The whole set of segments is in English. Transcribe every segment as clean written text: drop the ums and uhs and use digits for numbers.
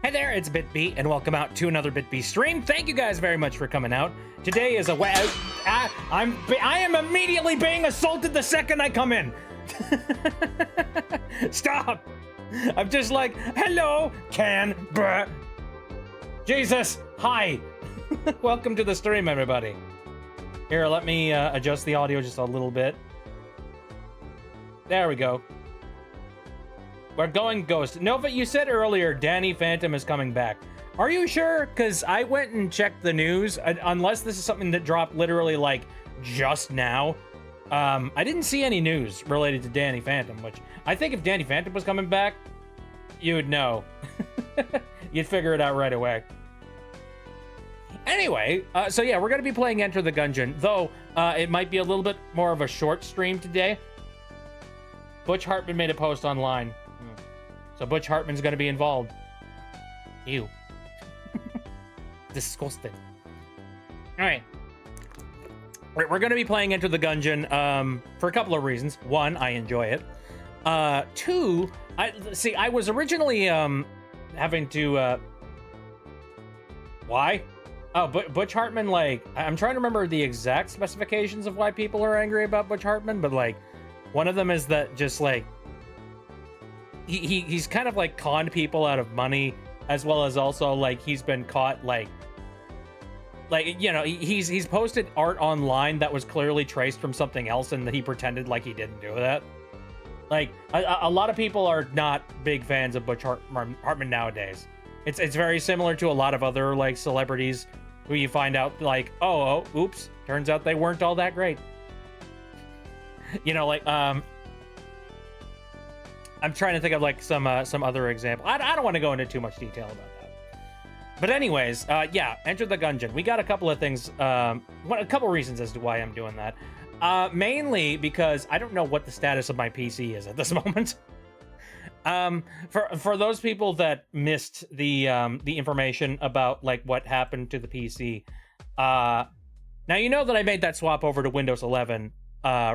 Hey there, it's BitB, and welcome out to another BitB stream. Thank you guys very much for coming out. Today is I am immediately being assaulted the second I come in. Stop! I'm just like, hello, Jesus, hi. Welcome to the stream, everybody. Here, let me adjust the audio just a little bit. There we go. We're going Ghost. Nova, you said earlier Danny Phantom is coming back. Are you sure? Because I went and checked the news. Unless this is something that dropped literally like just now. I didn't see any news related to Danny Phantom, which I think if Danny Phantom was coming back, you would know. You'd figure it out right away. Anyway, so yeah, we're going to be playing Enter the Gungeon, though it might be a little bit more of a short stream today. Butch Hartman made a post online. So Butch Hartman's going to be involved. Ew. Disgusting. All right. We're going to be playing Enter the Gungeon for a couple of reasons. One, I enjoy it. Two, I was originally having to... Why? Oh, but Butch Hartman, like... I'm trying to remember the exact specifications of why people are angry about Butch Hartman, but, like, one of them is that just, like... He's kind of like conned people out of money, as well as also like he's been caught like you know, he's posted art online that was clearly traced from something else, and he pretended like he didn't do that. Like a lot of people are not big fans of Butch Hartman nowadays. It's very similar to a lot of other like celebrities who you find out like, oh oops, turns out they weren't all that great. You know, like I'm trying to think of like some other example. I don't want to go into too much detail about that. But anyways, yeah, Enter the Gungeon. We got a couple of things, a couple reasons as to why I'm doing that. Mainly because I don't know what the status of my PC is at this moment. For those people that missed the information about like what happened to the PC, now you know that I made that swap over to Windows 11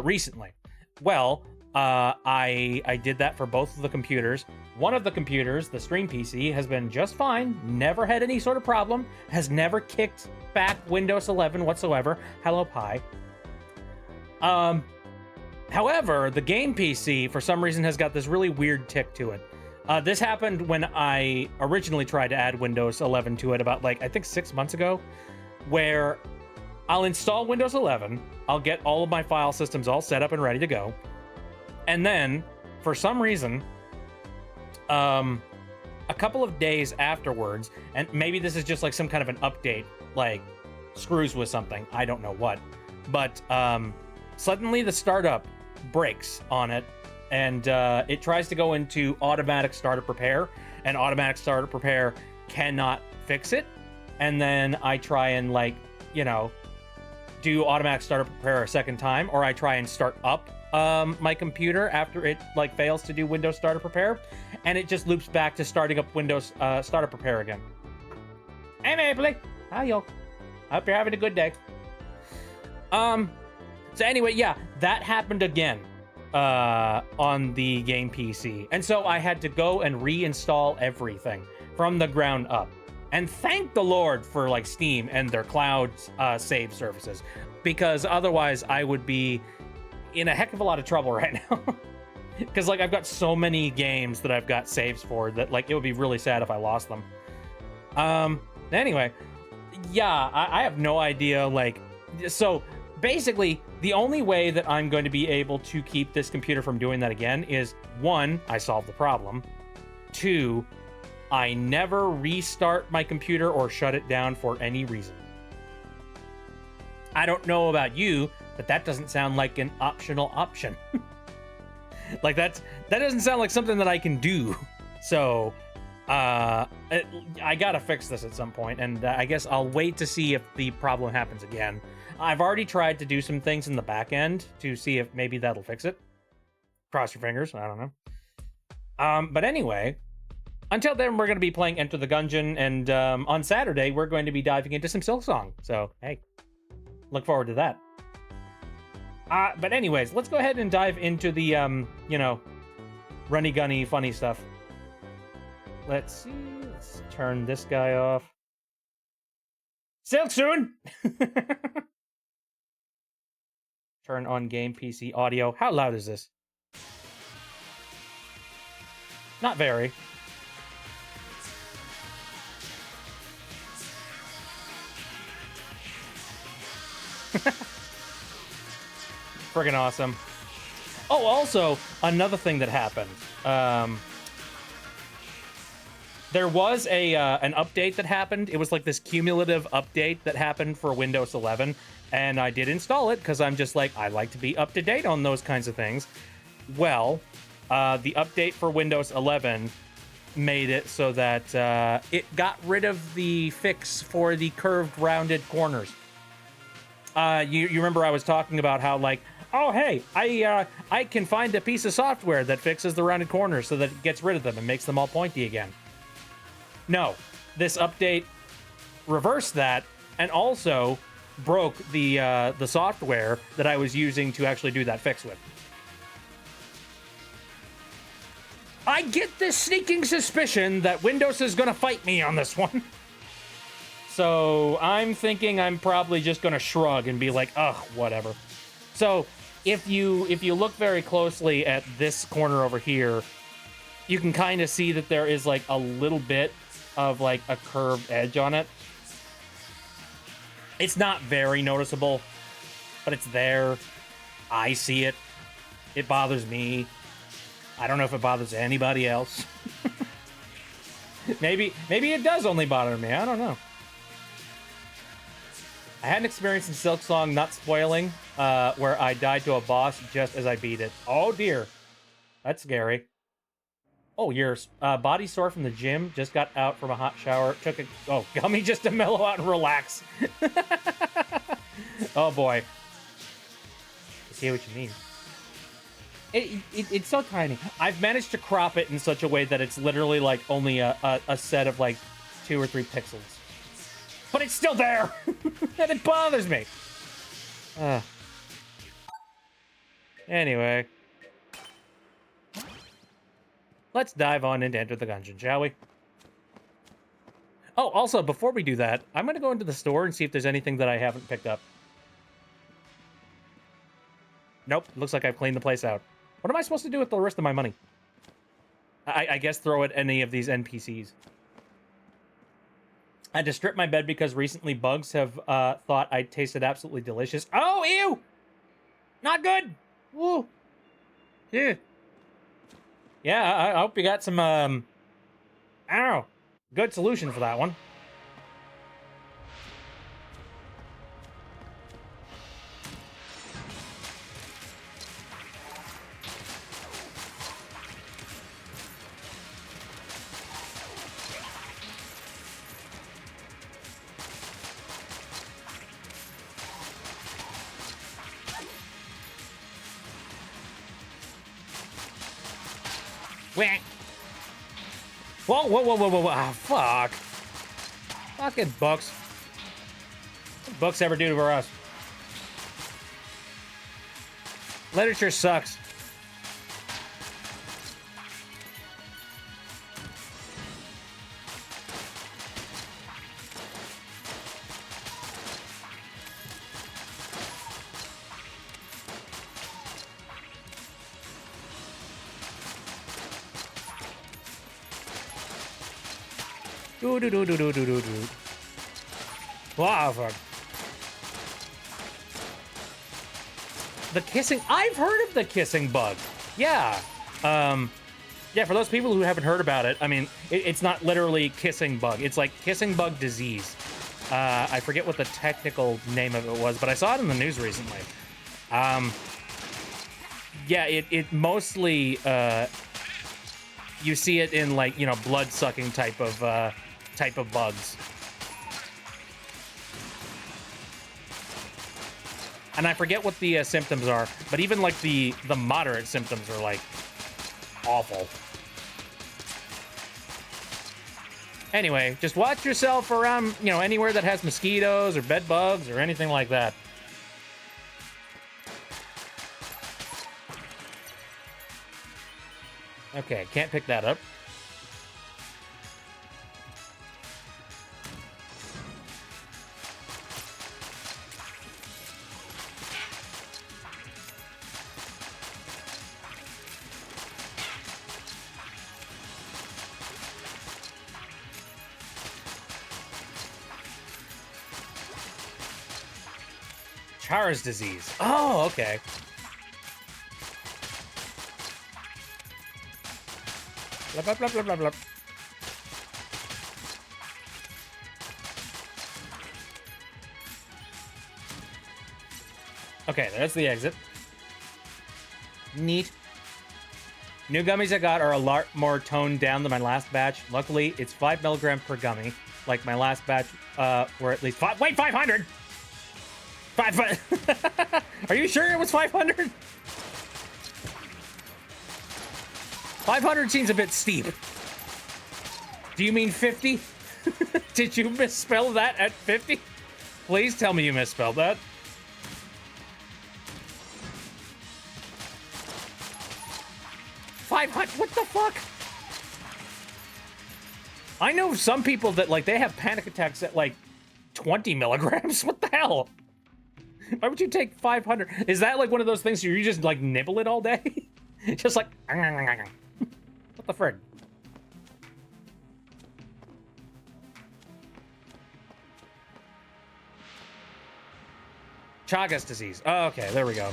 recently. Well, I did that for both of the computers. One of the computers, the stream PC, has been just fine, never had any sort of problem, has never kicked back Windows 11 whatsoever. Hello, Pi. However, the game PC, for some reason, has got this really weird tick to it. This happened when I originally tried to add Windows 11 to it about, like, I think 6 months ago, where I'll install Windows 11, I'll get all of my file systems all set up and ready to go, and then, for some reason, a couple of days afterwards, and maybe this is just like some kind of an update, like screws with something, I don't know what, but suddenly the startup breaks on it, and it tries to go into automatic startup repair, and automatic startup repair cannot fix it. And then I try and, like, you know, do automatic startup repair a second time, or I try and start up my computer after it like fails to do Windows Startup Repair, and it just loops back to starting up Windows Startup Repair again. Hey Mapley, how you? Hope you're having a good day. So anyway, yeah, that happened again on the game PC, and so I had to go and reinstall everything from the ground up. And thank the Lord for like Steam and their cloud save services, because otherwise I would be in a heck of a lot of trouble right now. Because like I've got so many games that I've got saves for that like it would be really sad if I lost them. Anyway, yeah, I have no idea. Like, so basically the only way that I'm going to be able to keep this computer from doing that again is, one, I solve the problem. Two, I never restart my computer or shut it down for any reason. I don't know about you, but that doesn't sound like an optional option. Like that doesn't sound like something that I can do. So I gotta fix this at some point, and I guess I'll wait to see if the problem happens again. I've already tried to do some things in the back end to see if maybe that'll fix it. Cross your fingers, I don't know. But anyway, until then, we're going to be playing Enter the Gungeon, and on Saturday, we're going to be diving into some Silksong. So, hey, look forward to that. But anyways, let's go ahead and dive into the, you know, runny-gunny funny stuff. let's see. Let's turn this guy off. Silk soon! Turn on game PC audio. How loud is this? Not very. Friggin' awesome. Oh, also, another thing that happened. There was an update that happened. It was like this cumulative update that happened for Windows 11, and I did install it because I'm just like, I like to be up to date on those kinds of things. Well, the update for Windows 11 made it so that it got rid of the fix for the curved, rounded corners. You remember I was talking about how, like, oh, hey, I can find a piece of software that fixes the rounded corners so that it gets rid of them and makes them all pointy again. No, this update reversed that and also broke the software that I was using to actually do that fix with. I get this sneaking suspicion that Windows is gonna fight me on this one. So I'm thinking I'm probably just gonna shrug and be like, ugh, whatever. So if you look very closely at this corner over here, you can kind of see that there is like a little bit of like a curved edge on it. It's not very noticeable, but it's there. I see it. It bothers me. I don't know if it bothers anybody else. maybe it does only bother me. I don't know. I had an experience in Silk Song, not spoiling, where I died to a boss just as I beat it. Oh dear. That's scary. Oh, your body sore from the gym, just got out from a hot shower, took a gummy just to mellow out and relax. Oh boy. I see what you mean. It's so tiny. I've managed to crop it in such a way that it's literally like only a set of like 2 or 3 pixels. But it's still there! And it bothers me! Anyway. Let's dive on into Enter the Gungeon, shall we? Oh, also, before we do that, I'm going to go into the store and see if there's anything that I haven't picked up. Nope, looks like I've cleaned the place out. What am I supposed to do with the rest of my money? I guess throw at any of these NPCs. I had to strip my bed because recently bugs have thought I tasted absolutely delicious. Oh, ew! Not good! Woo! Yeah. Yeah, I hope you got some, I don't know, good solution for that one. Whoa, whoa, whoa, whoa, whoa, whoa. Ah, fuck. Fucking books. What books ever do for us? Literature sucks. Do. Wow, fuck. The kissing. I've heard of the kissing bug. Yeah. Yeah, for those people who haven't heard about it, I mean, it's not literally kissing bug. It's like kissing bug disease. I forget what the technical name of it was, but I saw it in the news recently. Yeah, it mostly, you see it in like, you know, blood-sucking type of bugs. And I forget what the symptoms are, but even like the moderate symptoms are like awful. Anyway, just watch yourself around, you know, anywhere that has mosquitoes or bed bugs or anything like that. Okay, can't pick that up. Chara's disease. Oh, okay. Blah, blah, blah, blah, blah, blah. Okay, there's the exit. Neat. New gummies I got are a lot more toned down than my last batch. Luckily, it's 5 milligrams per gummy. Like my last batch, were at least 5. Wait, 500! 5. Are you sure it was 500? 500 seems a bit steep. Do you mean 50? Did you misspell that at 50? Please tell me you misspelled that. 500? What the fuck? I know some people that, like, they have panic attacks at, like, 20 milligrams. What the hell? Why would you take 500? Is that, like, one of those things where you just, like, nibble it all day? Just like... What the frig? Chagas disease. Oh, okay, there we go.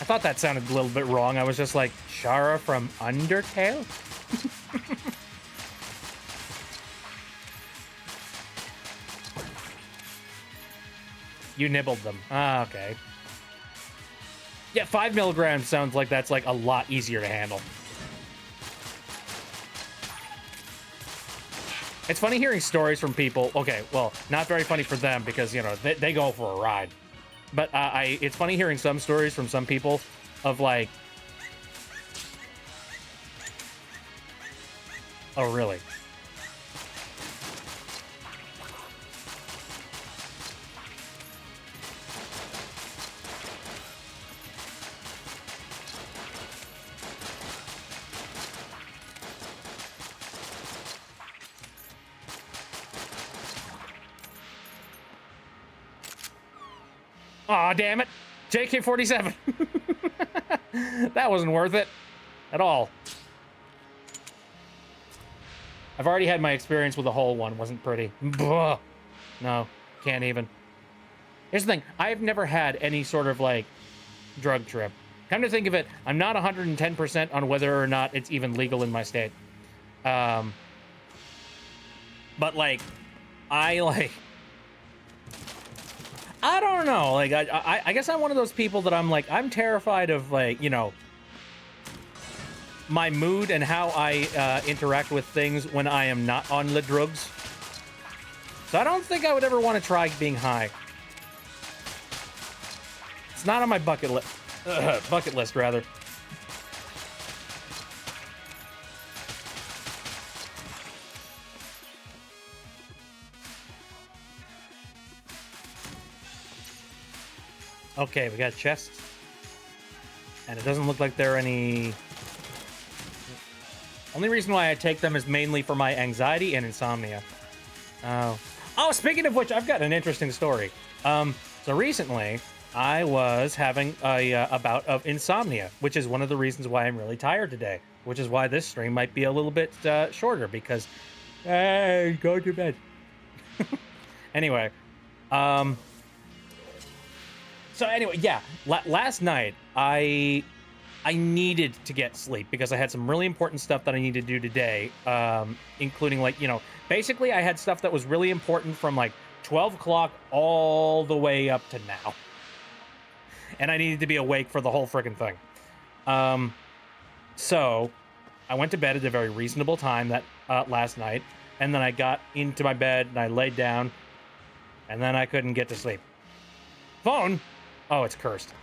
I thought that sounded a little bit wrong. I was just like, Chara from Undertale? You nibbled them. Ah, okay. Yeah, 5 milligrams sounds like that's like a lot easier to handle. It's funny hearing stories from people. Okay, well, not very funny for them because, you know, they go for a ride. But it's funny hearing some stories from some people of like, oh, really? Aw, damn it. JK-47. That wasn't worth it at all. I've already had my experience with the whole one. Wasn't pretty. Blah. No, can't even. Here's the thing. I've never had any sort of, like, drug trip. Come to think of it, I'm not 110% on whether or not it's even legal in my state. But, like, I don't know. Like, I guess I'm one of those people that I'm like, I'm terrified of, like, you know, my mood and how I interact with things when I am not on the drugs. So I don't think I would ever want to try being high. It's not on my bucket list. Bucket list, rather. Okay, we got chests. And it doesn't look like there are any... Only reason why I take them is mainly for my anxiety and insomnia. Oh, speaking of which, I've got an interesting story. So recently, I was having a bout of insomnia, which is one of the reasons why I'm really tired today. Which is why this stream might be a little bit shorter, because... Hey, go to bed. Anyway, So anyway, yeah, last night I needed to get sleep because I had some really important stuff that I need to do today, including, like, you know, basically I had stuff that was really important from like 12 o'clock all the way up to now. And I needed to be awake for the whole freaking thing. So I went to bed at a very reasonable time that last night, and then I got into my bed and I laid down, and then I couldn't get to sleep. Phone? Oh, it's cursed.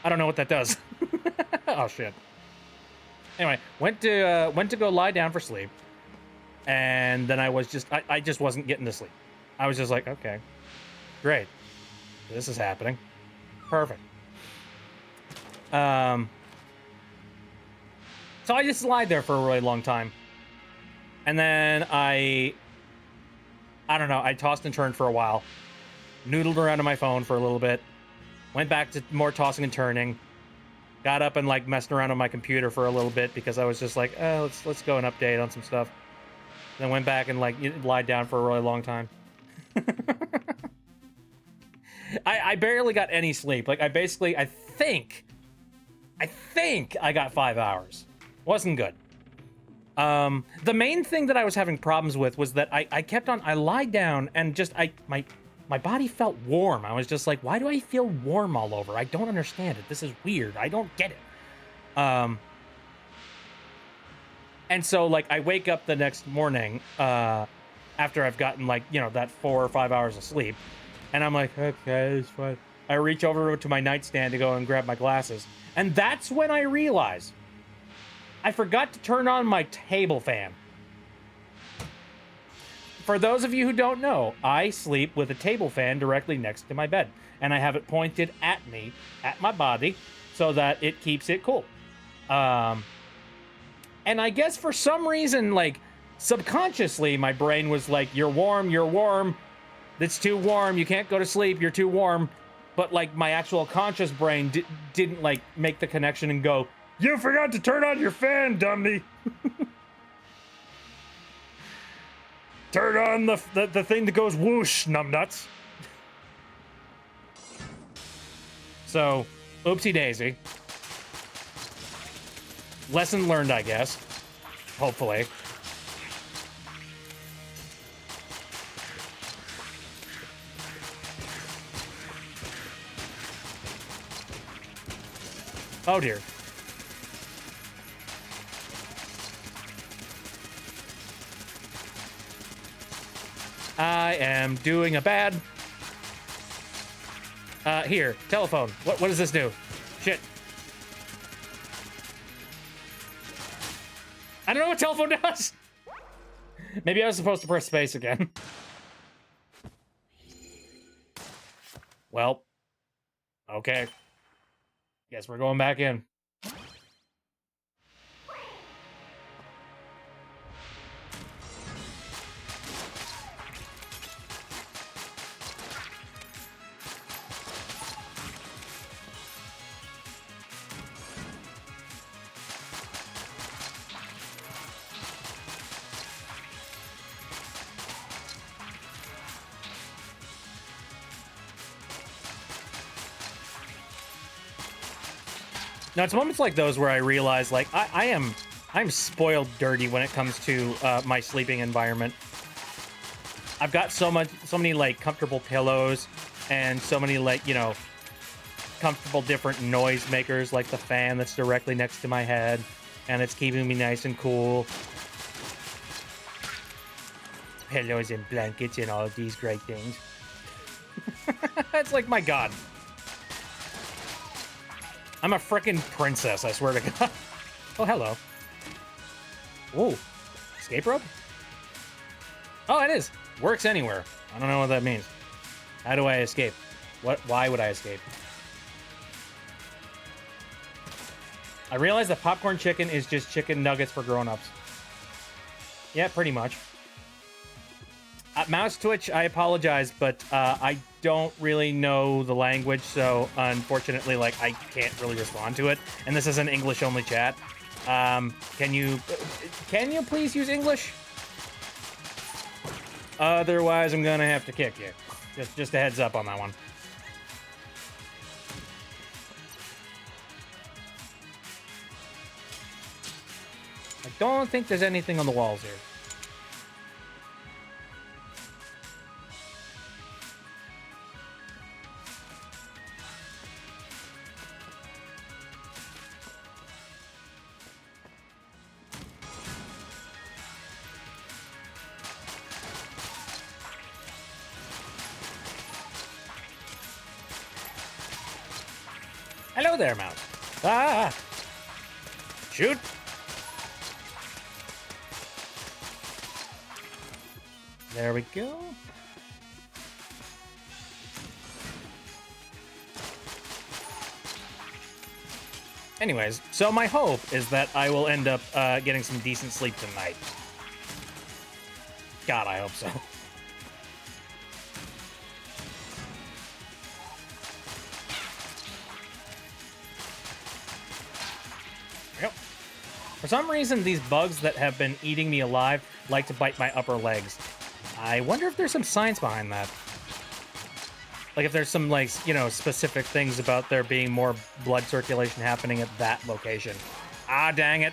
I don't know what that does. Oh, shit. Anyway, went to go lie down for sleep, and then I was just, I just wasn't getting to sleep. I was just like, okay, great. This is happening. Perfect. So I just lied there for a really long time. And then I don't know, I tossed and turned for a while. Noodled around on my phone for a little bit. Went back to more tossing and turning. Got up and, like, messed around on my computer for a little bit because I was just like, oh, let's go and update on some stuff. Then went back and, like, lied down for a really long time. I barely got any sleep. Like, I think I got 5 hours. Wasn't good. The main thing that I was having problems with was that I lied down and just, my body felt warm. I was just like, why do I feel warm all over? I don't understand it. This is weird. I don't get it. And so, like, I wake up the next morning, after I've gotten, like, you know, that 4 or 5 hours of sleep, and I'm like, okay, it's fine. I reach over to my nightstand to go and grab my glasses, and that's when I realize I forgot to turn on my table fan. For those of you who don't know, I sleep with a table fan directly next to my bed, and I have it pointed at me, at my body, so that it keeps it cool. And I guess for some reason, like, subconsciously, my brain was like, you're warm, it's too warm, you can't go to sleep, you're too warm. But, like, my actual conscious brain didn't, like, make the connection and go, you forgot to turn on your fan, dummy. Turn on the thing that goes whoosh, numbnuts. So, oopsie daisy. Lesson learned, I guess. Hopefully. Oh dear. I am doing a bad. Here, telephone. What does this do? Shit. I don't know what telephone does. Maybe I was supposed to press space again. Well, okay. Guess we're going back in. Now, it's moments like those where I realize, like, I'm spoiled dirty when it comes to my sleeping environment. I've got so many, like, comfortable pillows and so many, like, you know, comfortable different noise makers, like the fan that's directly next to my head, and it's keeping me nice and cool. Pillows and blankets and all of these great things. It's like, my God. I'm a frickin' princess, I swear to God. Oh, hello. Ooh. Escape rope? Oh, it is. Works anywhere. I don't know what that means. How do I escape? Why would I escape? I realize that popcorn chicken is just chicken nuggets for grown-ups. Yeah, pretty much. Mouse Twitch, I apologize, but I don't really know the language, so unfortunately, like, I can't really respond to it. And this is an English-only chat. Can you please use English? Otherwise, I'm gonna have to kick you. Just a heads up on that one. I don't think there's anything on the walls here. Hello there, mouse. Ah! Shoot! There we go. Anyways, so my hope is that I will end up getting some decent sleep tonight. God, I hope so. Yep. For some reason, these bugs that have been eating me alive like to bite my upper legs. I wonder if there's some science behind that. Like if there's some, like, you know, specific things about there being more blood circulation happening at that location. Ah, dang it.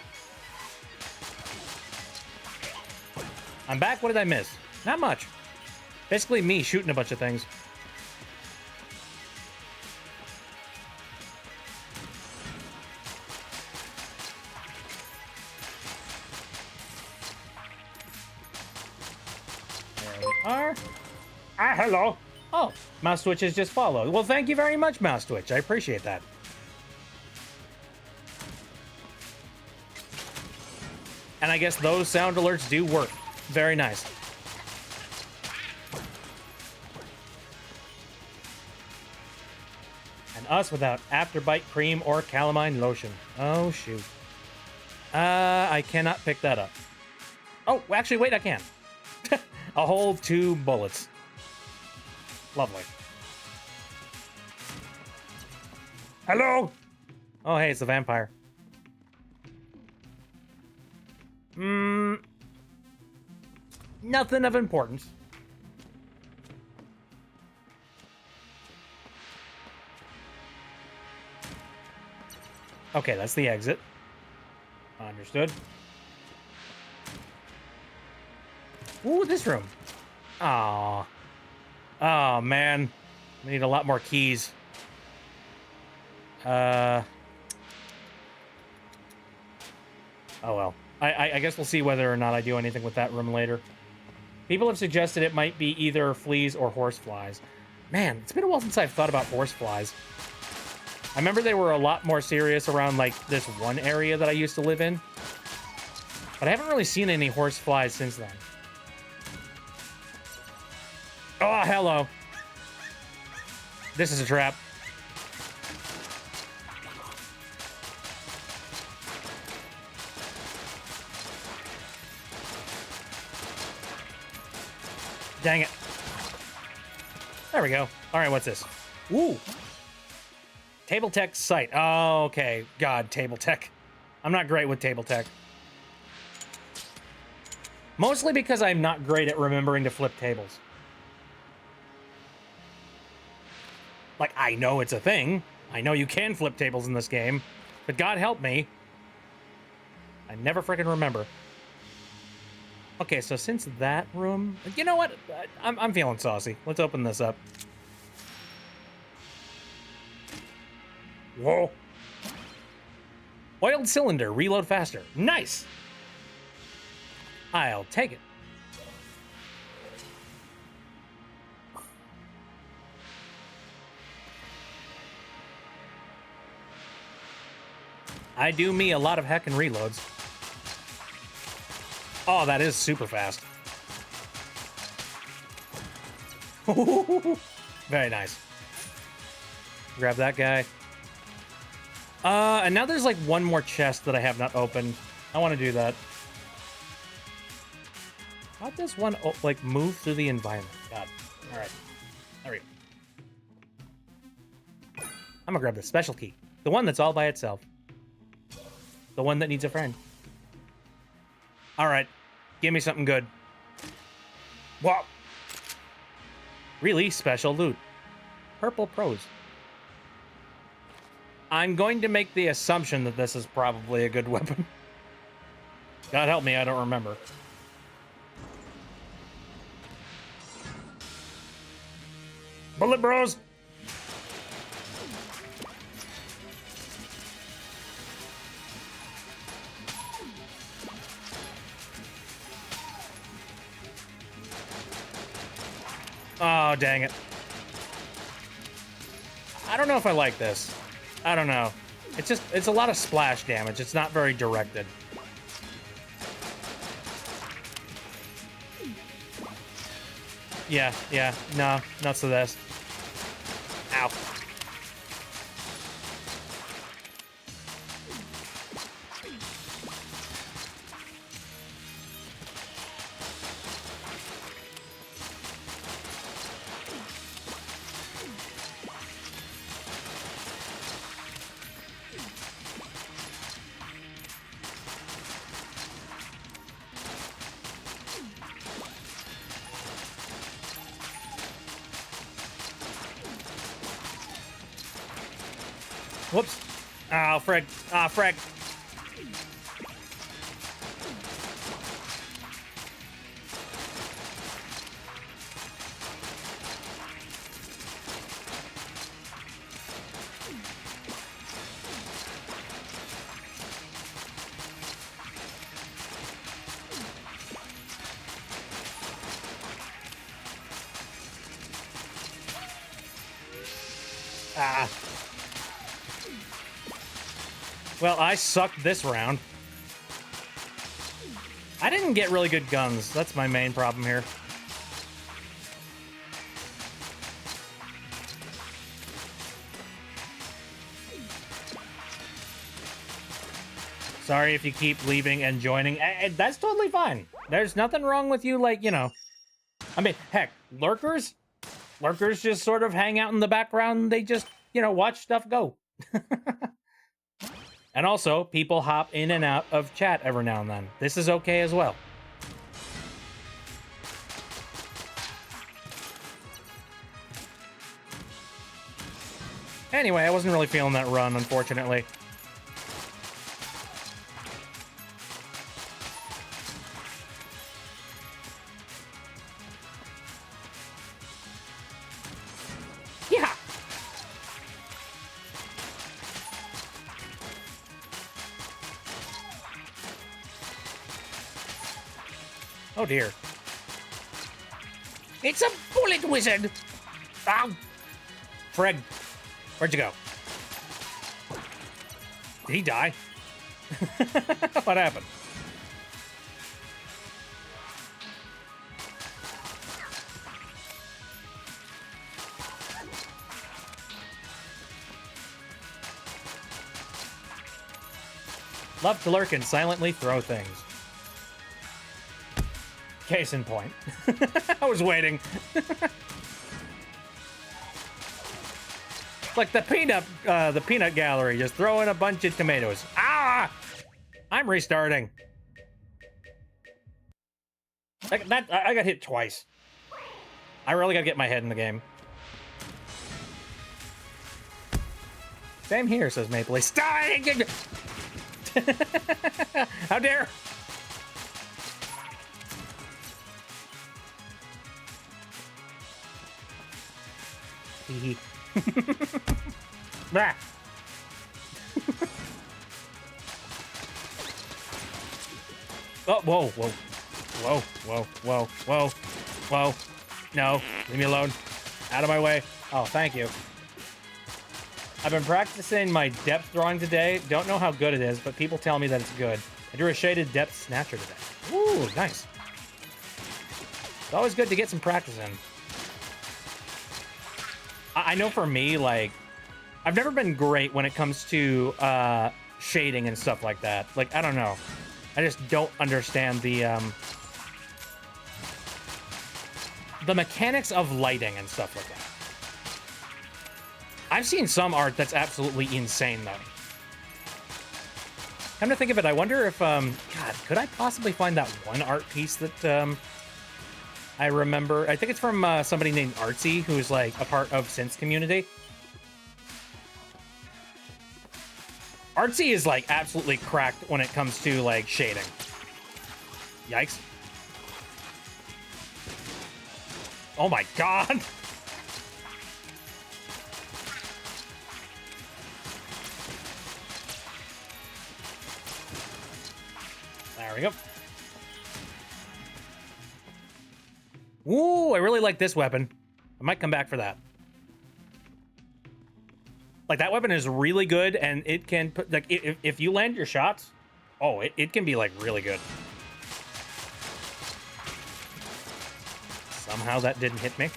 I'm back. What did I miss? Not much. Basically me shooting a bunch of things. There we are. Ah, hello. Oh, Mouse Twitch has just followed. Well, thank you very much, Mouse Twitch. I appreciate that. And I guess those sound alerts do work. Very nice. And us without Afterbite cream or calamine lotion. Oh, shoot. I cannot pick that up. Oh, actually, wait, I can. A whole 2 bullets. Lovely. Hello? Oh, hey, it's a vampire. Nothing of importance. Okay, that's the exit. Understood. Ooh, this room. Aww. Oh, man. We need a lot more keys. Oh, well. I guess we'll see whether or not I do anything with that room later. People have suggested it might be either fleas or horseflies. Man, it's been a while since I've thought about horseflies. I remember they were a lot more serious around, like, this one area that I used to live in. But I haven't really seen any horseflies since then. Oh, hello. This is a trap. Dang it. There we go. All right, what's this? Ooh. Table tech site. Oh, okay. God, table tech. I'm not great with table tech. Mostly because I'm not great at remembering to flip tables. Like, I know it's a thing. I know you can flip tables in this game. But God help me. I never freaking remember. Okay, so since that room... You know what? I'm feeling saucy. Let's open this up. Whoa. Oiled cylinder. Reload faster. Nice. I'll take it. I do me a lot of heckin' reloads. Oh, that is super fast. Very nice. Grab that guy. And now there's like one more chest that I have not opened. I want to do that. How'd this one, like, move through the environment? God. All right. There we go. I'm gonna grab the special key. The one that's all by itself. The one that needs a friend. All right. Give me something good. Whoa. Really special loot. Purple prose. I'm going to make the assumption that this is probably a good weapon. God help me, I don't remember. Bullet bros. Oh, dang it. I don't know if I like this. I don't know. It's a lot of splash damage. It's not very directed. Yeah, no, not so this. Ow. Whoops. Oh, frick. Ah, frick. Ah. Well, I sucked this round. I didn't get really good guns. That's my main problem here. Sorry if you keep leaving and joining. That's totally fine. There's nothing wrong with you, like, you know. I mean, heck, lurkers? Lurkers just sort of hang out in the background. They just, you know, watch stuff go. And also, people hop in and out of chat every now and then. This is okay as well. Anyway, I wasn't really feeling that run, unfortunately. Yeah. Oh dear. It's a bullet wizard. Ow. Fred, where'd you go? Did he die? What happened? Love to lurk and silently throw things. Case in point. I was waiting. Like the peanut gallery, just throwing a bunch of tomatoes. Ah! I'm restarting. I got hit twice. I really gotta get my head in the game. Same here, says Maple Leaf. How dare! Hee Bah. Oh, whoa, whoa. Whoa, whoa, whoa, whoa, whoa. No, leave me alone. Out of my way. Oh, thank you. I've been practicing my depth drawing today. Don't know how good it is, but people tell me that it's good. I drew a shaded depth snatcher today. Ooh, nice. It's always good to get some practice in. I know for me, like, I've never been great when it comes to shading and stuff like that. Like, I don't know. I just don't understand the mechanics of lighting and stuff like that. I've seen some art that's absolutely insane, though. Come to think of it, I wonder if, God, could I possibly find that one art piece that I remember? I think it's from somebody named Artsy, who's like a part of Synth's community. Artsy is like absolutely cracked when it comes to like shading. Yikes. Oh my god. There we go. Ooh, I really like this weapon. I might come back for that. Like, that weapon is really good, and it can put, like, if you land your shots, oh, it can be, like, really good. Somehow that didn't hit me.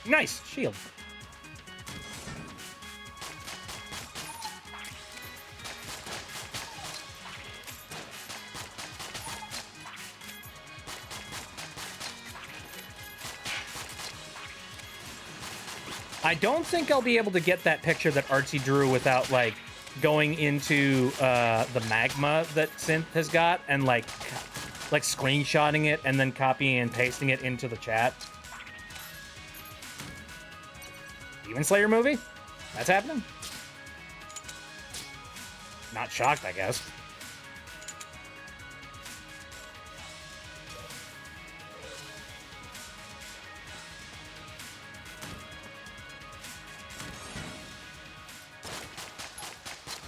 Nice shield. I don't think I'll be able to get that picture that Artsy drew without, like, going into the magma that Synth has got and, like screenshotting it and then copying and pasting it into the chat. Demon Slayer movie? That's happening? Not shocked, I guess.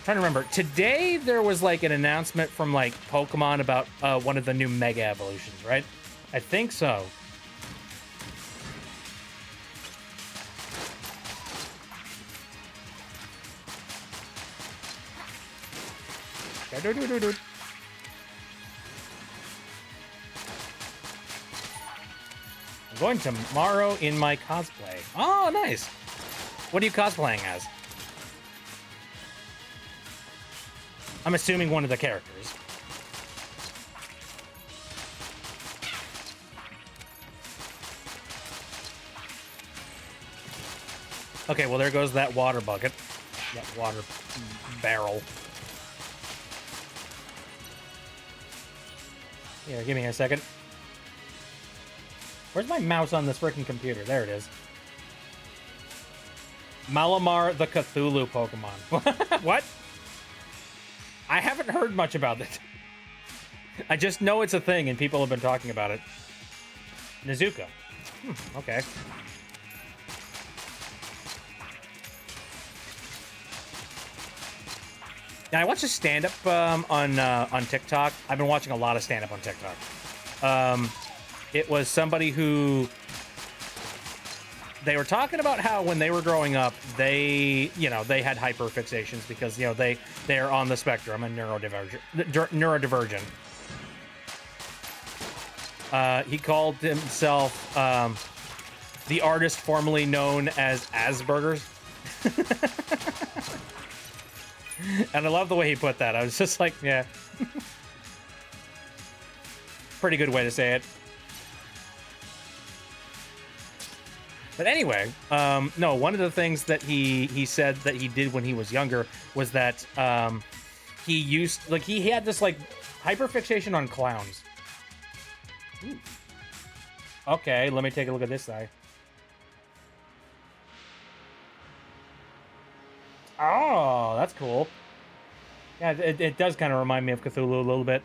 Trying to remember. Today there was like an announcement from like Pokemon about one of the new Mega Evolutions, right? I think so. I'm going tomorrow in my cosplay. Oh, nice. What are you cosplaying as? I'm assuming one of the characters. Okay, well, there goes that water bucket. That water barrel. Here, give me a second. Where's my mouse on this freaking computer? There it is. Malamar the Cthulhu Pokemon. What? I haven't heard much about it. I just know it's a thing and people have been talking about it. Nezuko. Okay. Now, I watched a stand-up on TikTok. I've been watching a lot of stand-up on TikTok. It was somebody who... They were talking about how when they were growing up, they had hyperfixations because, they're on the spectrum and neurodivergent. He called himself the artist formerly known as Asperger's. And I love the way he put that. I was just like, yeah. Pretty good way to say it. But anyway, no, one of the things that he said that he did when he was younger was that he had this like hyperfixation on clowns. Ooh. Okay, let me take a look at this guy. Oh, that's cool. Yeah, it does kind of remind me of Cthulhu a little bit.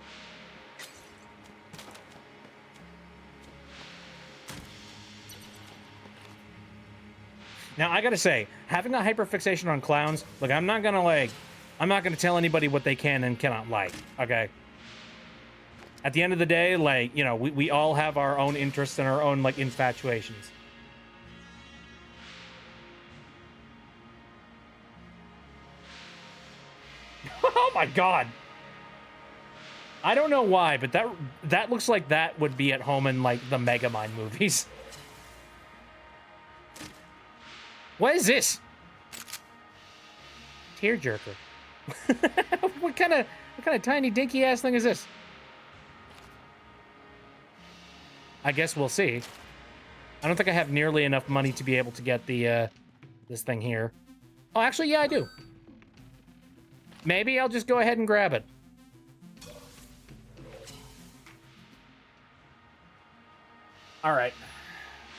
Now, I gotta say, having a hyperfixation on clowns, look, I'm not gonna tell anybody what they can and cannot like, okay? At the end of the day, like, we all have our own interests and our own, like, infatuations. Oh my god! I don't know why, but that looks like that would be at home in, like, the Megamind movies. What is this? Tearjerker. What kind of tiny dinky ass thing is this? I guess we'll see. I don't think I have nearly enough money to be able to get the this thing here. Oh, actually, yeah, I do. Maybe I'll just go ahead and grab it. All right.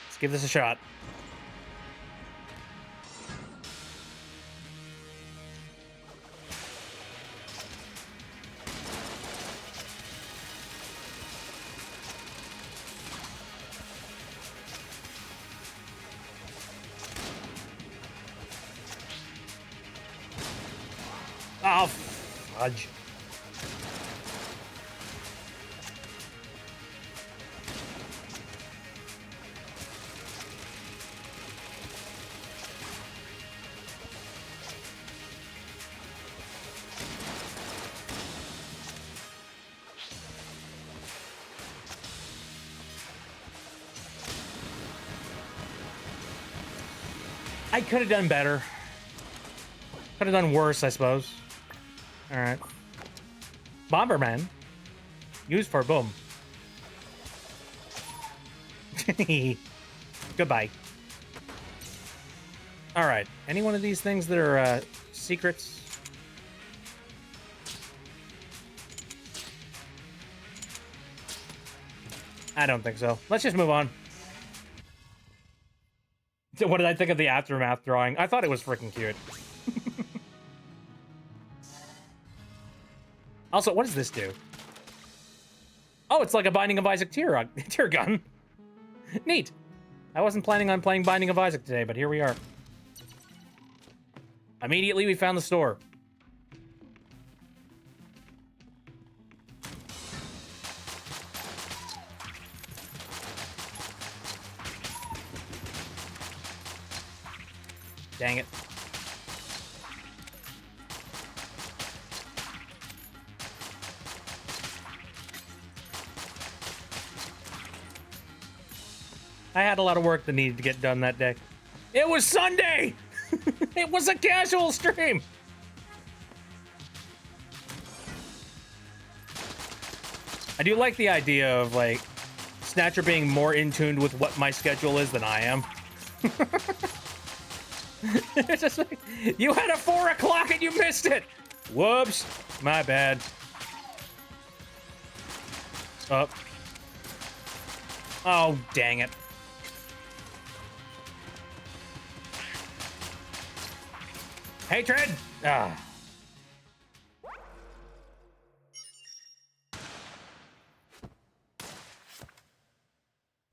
Let's give this a shot. Oh, fudge. I could have done better. Could have done worse, I suppose. All right. Bomberman. Used for boom. Goodbye. All right. Any one of these things that are secrets? I don't think so. Let's just move on. What did I think of the Aftermath drawing? I thought it was freaking cute. Also, what does this do? Oh, it's like a Binding of Isaac tear gun. Neat. I wasn't planning on playing Binding of Isaac today, but here we are. Immediately, we found the store. Dang it. I had a lot of work that needed to get done that day. It was Sunday! It was a casual stream! I do like the idea of, like, Snatcher being more in tune with what my schedule is than I am. It's just like, you had a 4 o'clock and you missed it! Whoops. My bad. Oh. Oh, dang it. Hatred! Ah.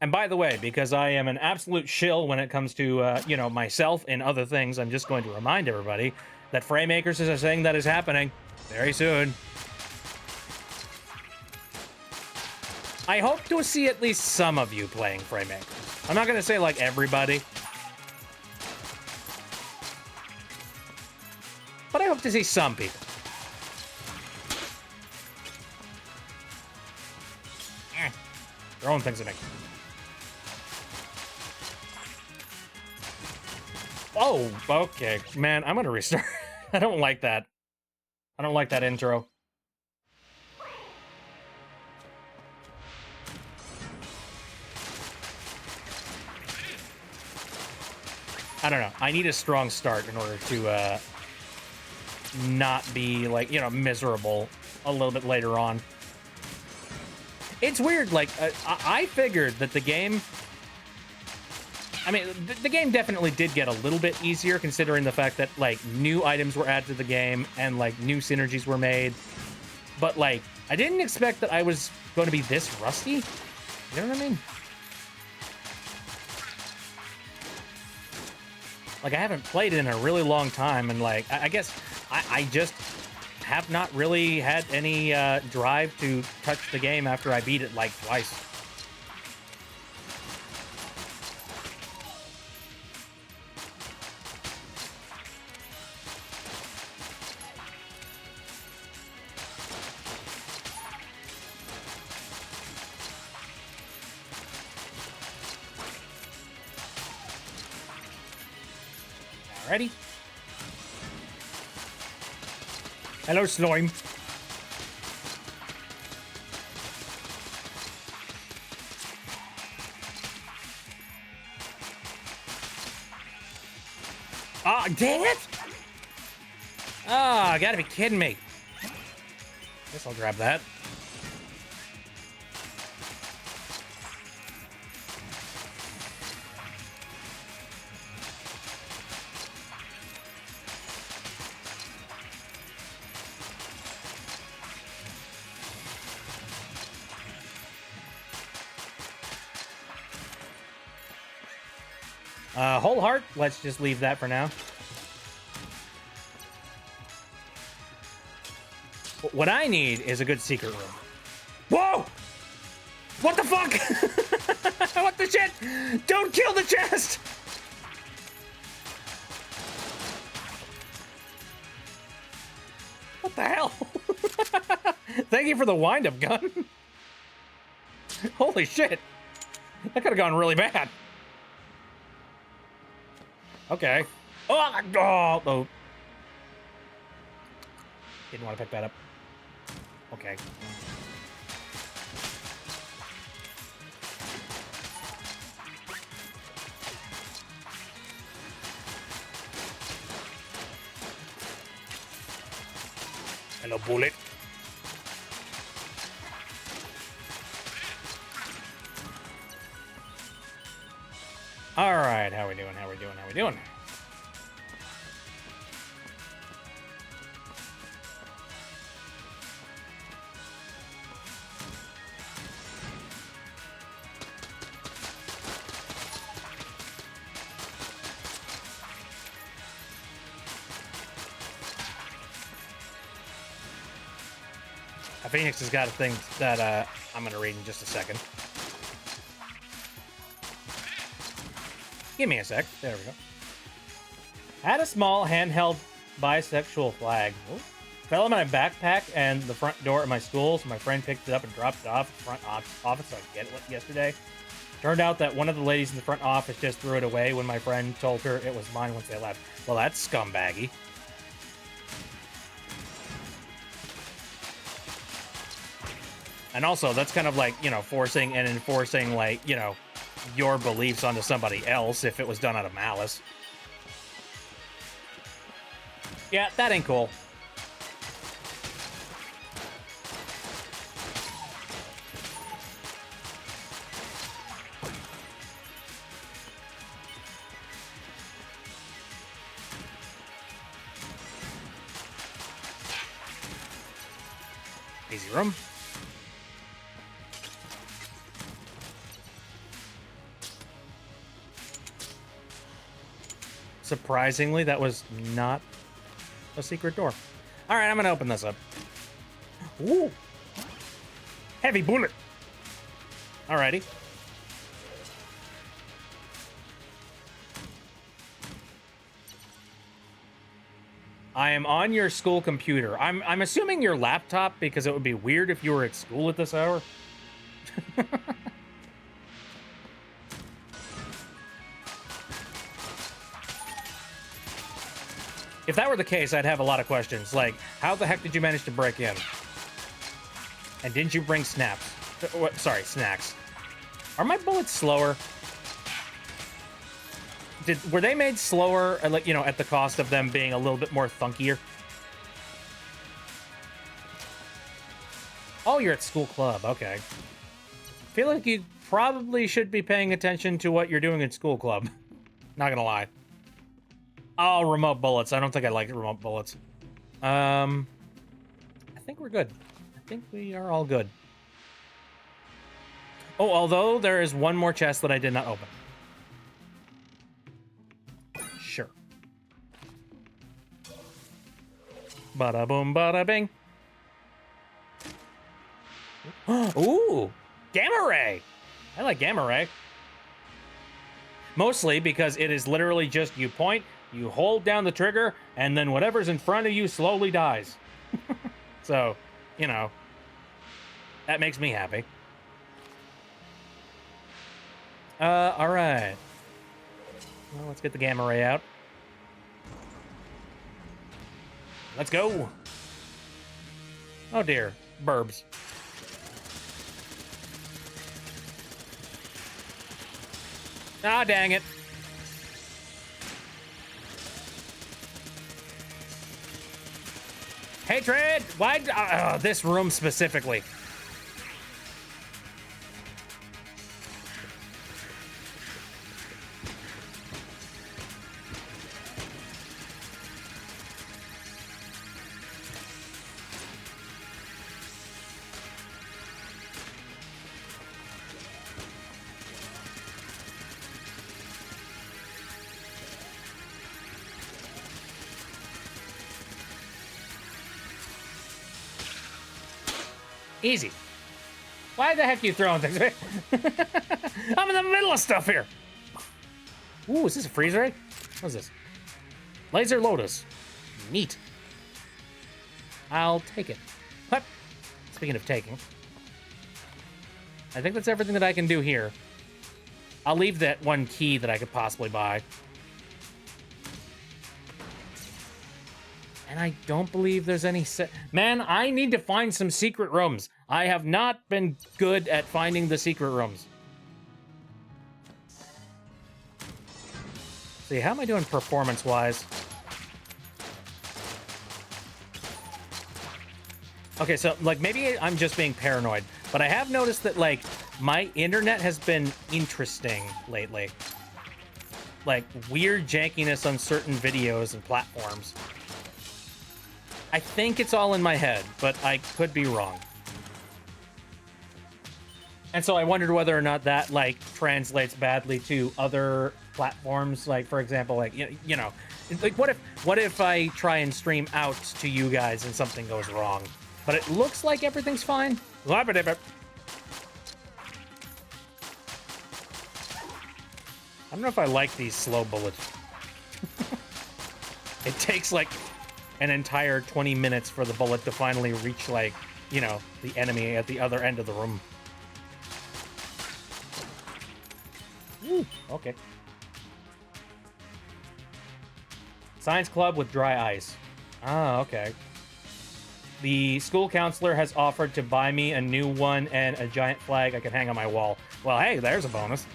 And by the way, because I am an absolute shill when it comes to, you know, myself and other things, I'm just going to remind everybody that Framemakers is a thing that is happening very soon. I hope to see at least some of you playing Framemakers. I'm not going to say, like, everybody. But I hope to see some people. Throwing things at me. Oh, okay. Man, I'm gonna restart. I don't like that. I don't like that intro. I don't know. I need a strong start in order to, not be, like, you know, miserable a little bit later on. It's weird, like, I figured that the game... I mean, the game definitely did get a little bit easier, considering the fact that, like, new items were added to the game, and, like, new synergies were made. But, like, I didn't expect that I was going to be this rusty. You know what I mean? Like, I haven't played it in a really long time, and, like, I guess I just have not really had any drive to touch the game after I beat it, like, twice. Ready? Hello, slime. Ah, dang it! Ah, gotta be kidding me. Guess I'll grab that. Whole heart, let's just leave that for now. What I need is a good secret room. Whoa! What the fuck? What the shit? Don't kill the chest! What the hell? Thank you for the wind-up gun. Holy shit. That could have gone really bad. Okay. Oh, oh, oh. Didn't want to pick that up. Okay. Hello, bullet. All right, how we doing? How we doing? How we doing? Phoenix has got a thing that I'm gonna read in just a second. Give me a sec. There we go. Had a small handheld bisexual flag. Ooh. Fell in my backpack and the front door at my school, so my friend picked it up and dropped it off at the front office so I could get it yesterday. Turned out that one of the ladies in the front office just threw it away when my friend told her it was mine once they left. Well, that's scumbaggy. And also, that's kind of like, you know, forcing and enforcing, like, you know, your beliefs onto somebody else if it was done out of malice. Yeah, that ain't cool. Easy room. Surprisingly, that was not a secret door. All right, I'm gonna open this up. Ooh, heavy bullet. Alrighty. I am on your school computer. I'm assuming your laptop because it would be weird if you were at school at this hour. If that were the case, I'd have a lot of questions, like, how the heck did you manage to break in? And didn't you bring snaps? Sorry, snacks. Are my bullets slower? Were they made slower, like, you know, at the cost of them being a little bit more thunkier? Oh, you're at school club, okay. I feel like you probably should be paying attention to what you're doing at school club. Not gonna lie. Oh, remote bullets. I don't think I like remote bullets. I think we're good. I think we are all good. Oh, although there is one more chest that I did not open. Sure. Bada boom, bada bing. Ooh, gamma ray. I like gamma ray. Mostly because it is literally just you point, you hold down the trigger, and then whatever's in front of you slowly dies. So, you know, that makes me happy. All right. Well, let's get the gamma ray out. Let's go. Oh dear, burbs. Ah, dang it. Hatred! Why? This room specifically. Easy. Why the heck are you throwing things? I'm in the middle of stuff here. Ooh, is this a freeze ray? What is this? Laser Lotus. Neat. I'll take it. What? Speaking of taking. I think that's everything that I can do here. I'll leave that one key that I could possibly buy. And I don't believe there's any Man, I need to find some secret rooms. I have not been good at finding the secret rooms. See, how am I doing performance-wise? Okay, so, like, maybe I'm just being paranoid, but I have noticed that, like, my internet has been interesting lately. like weird jankiness on certain videos and platforms. I think it's all in my head, but I could be wrong. And so I wondered whether or not that like translates badly to other platforms. Like, for example, like, you know, like what if I try and stream out to you guys and something goes wrong, but it looks like everything's fine. I don't know if I like these slow bullets. It takes like an entire 20 minutes for the bullet to finally reach, like, you know, the enemy at the other end of the room. Ooh, okay. Science club with dry ice. Ah, okay. The school counselor has offered to buy me a new one and a giant flag I can hang on my wall. Well, hey, there's a bonus.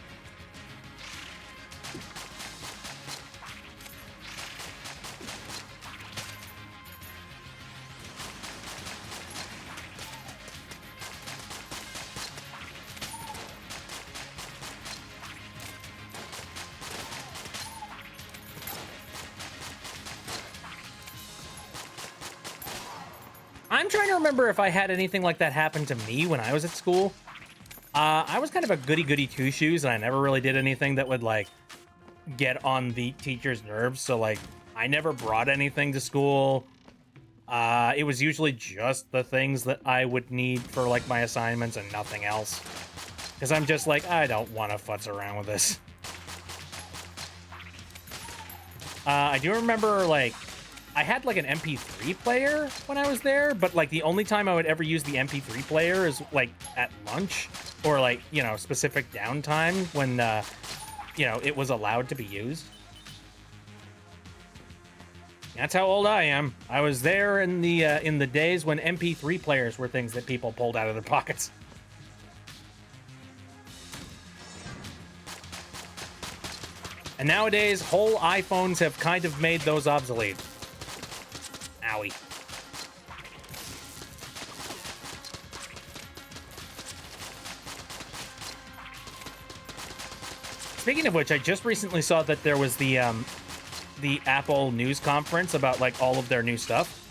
I'm trying to remember if I had anything like that happen to me when I was at school. I was kind of a goody-goody two-shoes, and I never really did anything that would, like, get on the teacher's nerves. So, like, I never brought anything to school. It was usually just the things that I would need for, like, my assignments and nothing else. Because I'm just like, I don't want to futz around with this. I do remember, like, I had like an MP3 player when I was there, but like the only time I would ever use the MP3 player is like at lunch or like, you know, specific downtime when, you know, it was allowed to be used. That's how old I am. I was there in the days when MP3 players were things that people pulled out of their pockets. And nowadays, whole iPhones have kind of made those obsolete. Owie. Speaking of which, I just recently saw that there was the Apple news conference about like all of their new stuff,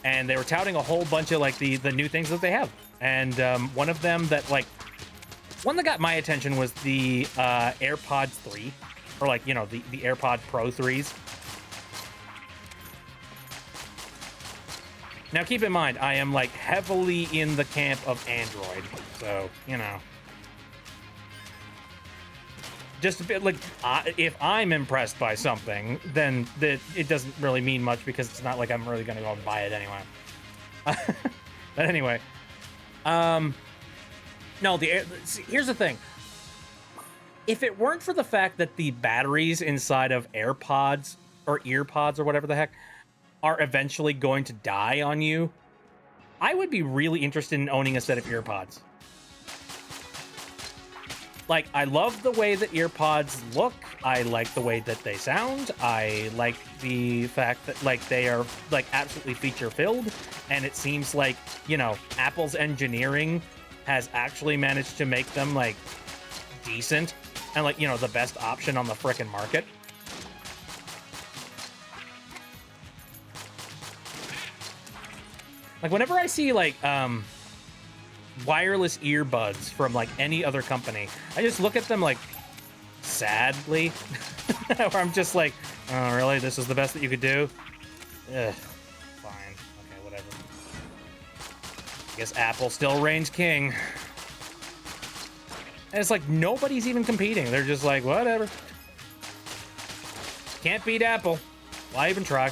and they were touting a whole bunch of like the new things that they have. And one of them that like one that got my attention was the AirPods 3, or like, you know, the AirPod Pro 3s. Now, keep in mind, I am, like, heavily in the camp of Android, so, you know. Just a bit, like, if I'm impressed by something, then it doesn't really mean much, because it's not like I'm really gonna go and buy it anyway. But anyway. No, here's the thing. If it weren't for the fact that the batteries inside of AirPods, or EarPods, or whatever the heck, are eventually going to die on you, I would be really interested in owning a set of EarPods. Like, I love the way that EarPods look. I like the way that they sound. I like the fact that, like, they are, like, absolutely feature-filled. And it seems like, you know, Apple's engineering has actually managed to make them, like, decent. And, like, you know, the best option on the frickin' market. Like, whenever I see, like, wireless earbuds from, like, any other company, I just look at them, like, sadly. Where I'm just like, oh, really? This is the best that you could do? Ugh. Fine. Okay, whatever. I guess Apple still reigns king. And it's like, nobody's even competing. They're just like, whatever. Can't beat Apple. Why even try?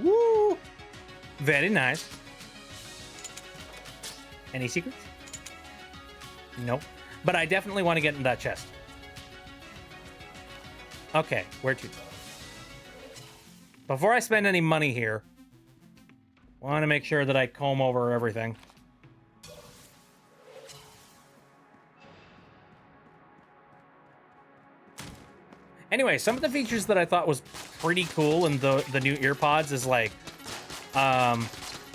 Woo! Very nice. Any secrets? Nope. But I definitely want to get in that chest. Okay, where to? Before I spend any money here, I want to make sure that I comb over everything. Anyway, some of the features that I thought was pretty cool in the new EarPods is like,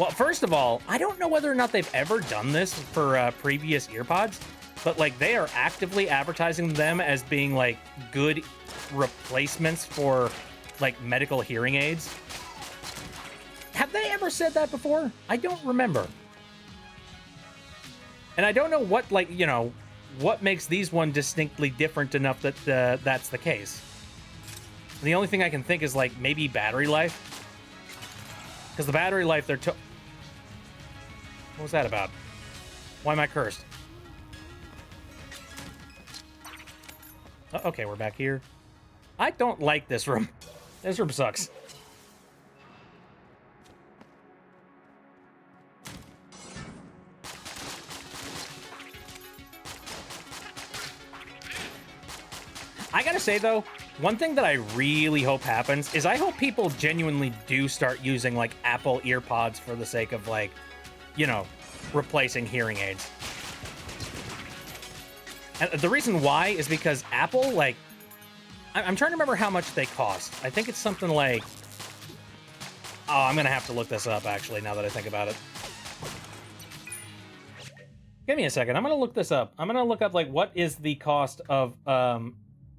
Well, first of all, I don't know whether or not they've ever done this for previous earpods, but like they are actively advertising them as being like good replacements for like medical hearing aids. Have they ever said that before? I don't remember. And I don't know what, like, you know, what makes these one distinctly different enough that that's the case. The only thing I can think is like maybe battery life. Because the battery life they're what was that about? Why am I cursed? Okay, we're back here. I don't like this room. This room sucks. I gotta say, though, one thing that I really hope happens is I hope people genuinely do start using, like, Apple EarPods for the sake of, like, you know, replacing hearing aids. And the reason why is because Apple, like, I'm trying to remember how much they cost. I think it's something like... Oh, I'm gonna have to look this up, actually, now that I think about it. Give me a second. I'm gonna look this up. I'm gonna look up, like, what is the cost of,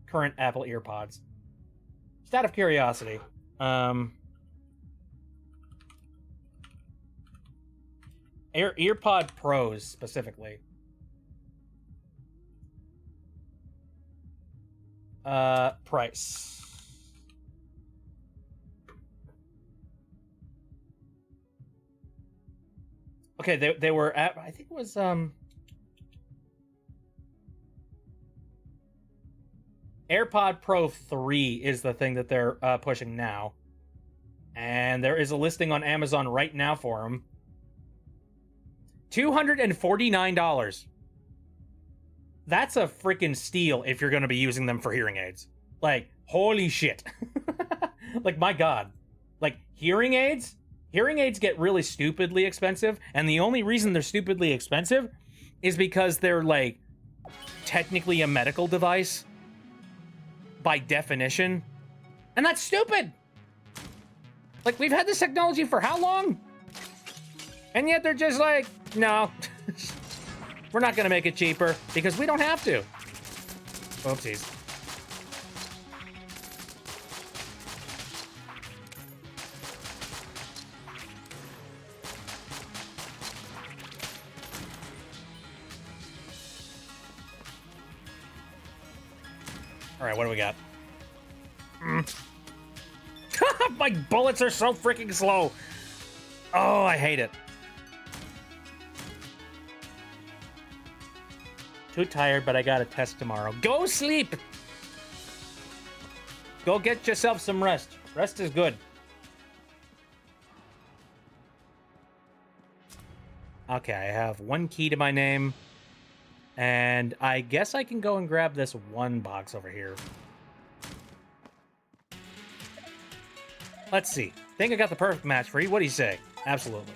current Apple EarPods. Just out of curiosity. EarPod Pros, specifically. Price. Okay, they were at, I think it was, AirPod Pro 3 is the thing that they're pushing now. And there is a listing on Amazon right now for them. $249. That's a freaking steal if you're going to be using them for hearing aids. Like, holy shit. Like, my God. Like, hearing aids? Hearing aids get really stupidly expensive. And the only reason they're stupidly expensive is because they're, like, technically a medical device. By definition. And that's stupid. Like, we've had this technology for how long? And yet they're just like, no. We're not going to make it cheaper because we don't have to. Oopsies. All right, what do we got? My bullets are so freaking slow. Oh, I hate it. Too tired, but I got a test tomorrow. Go sleep. Go get yourself some rest. Rest is good. Okay, I have one key to my name. And I guess I can go and grab this one box over here. Let's see. Think I got the perfect match for you. What do you say? Absolutely.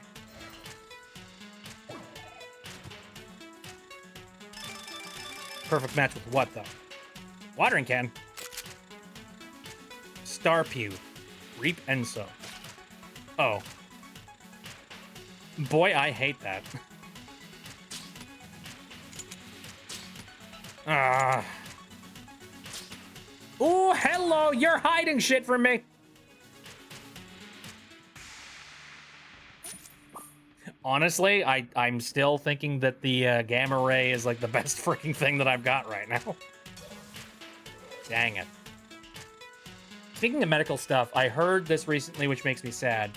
Perfect match with what, though? Watering can. Star Pew. Reap and sow. Oh. Boy, I hate that. Oh, hello! You're hiding shit from me! Honestly, I'm still thinking that the gamma ray is like the best freaking thing that I've got right now. Dang it. Speaking of medical stuff, I heard this recently, which makes me sad.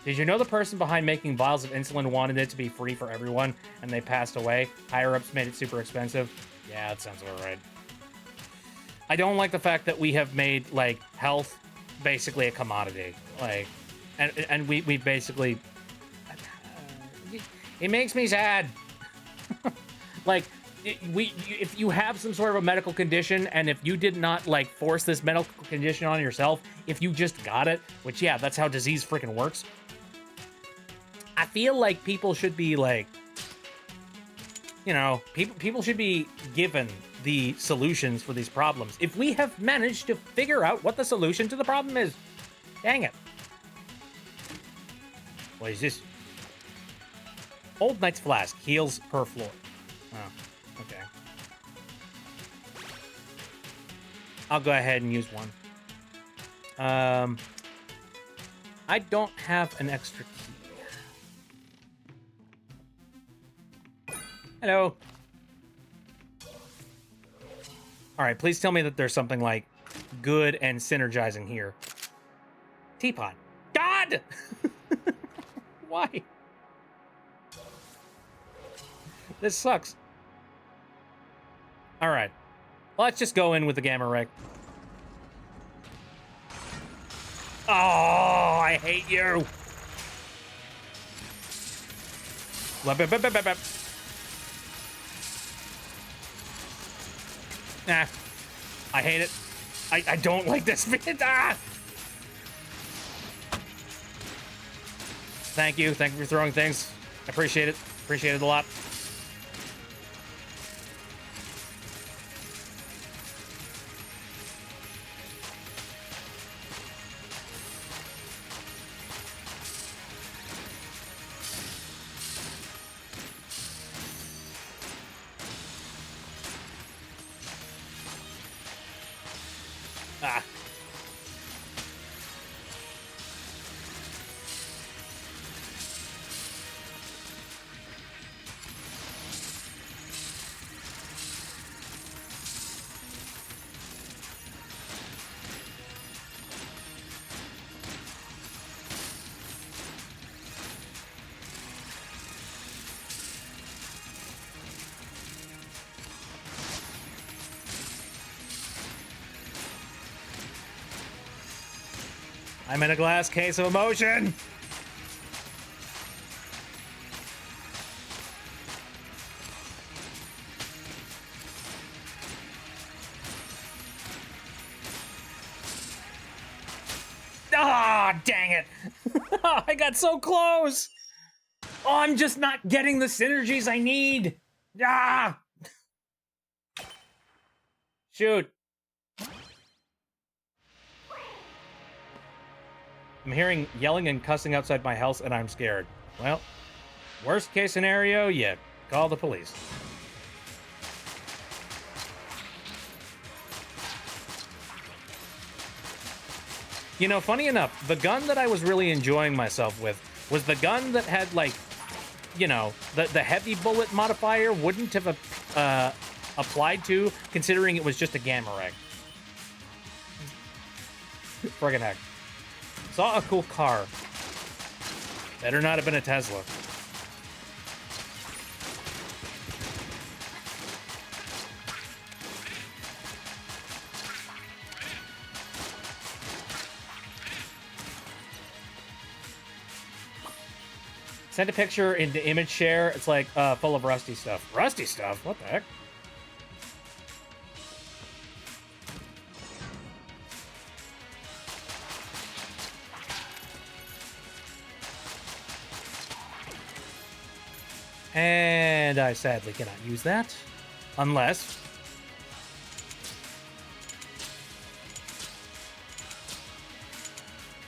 Did you know the person behind making vials of insulin wanted it to be free for everyone, and they passed away? Higher-ups made it super expensive. Yeah, that sounds about right. I don't like the fact that we have made, like, health basically a commodity. Like, and we basically... it makes me sad. Like, if you have some sort of a medical condition, and if you did not, like, force this medical condition on yourself, if you just got it, which, yeah, that's how disease freaking works, I feel like people should be, like... You know, people should be given the solutions for these problems. If we have managed to figure out what the solution to the problem is. Dang it. What is this? Old Knight's Flask. Heals per floor. Oh, okay. I'll go ahead and use one. I don't have an extra key. Hello. All right, please tell me that there's something like good and synergizing here. Teapot. God! Why? This sucks. All right. Let's just go in with the Gamma Ray. Oh, I hate you. Nah, I hate it. I don't like this bit. Ah! Thank you for throwing things. I appreciate it. Appreciate it a lot. Ah. I'm in a glass case of emotion. Ah, dang it. I got so close. Oh, I'm just not getting the synergies I need. Ah. Shoot. I'm hearing yelling and cussing outside my house, and I'm scared. Well, worst case scenario, yeah, call the police. You know, funny enough, the gun that I was really enjoying myself with was the gun that had, like, you know, the heavy bullet modifier wouldn't have applied to, considering it was just a gamma ray. Friggin' heck. Saw a cool car. Better not have been a Tesla. Send a picture into image share. It's like full of rusty stuff. Rusty stuff? What the heck? And I sadly cannot use that. Unless...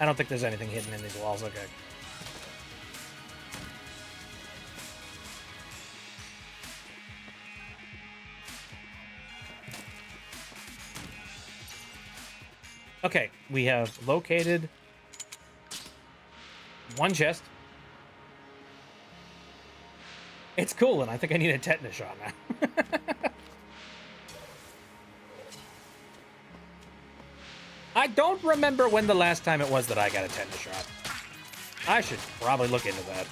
I don't think there's anything hidden in these walls. Okay. Okay, we have located one chest. It's cool, and I think I need a tetanus shot now. I don't remember when the last time it was that I got a tetanus shot. I should probably look into that.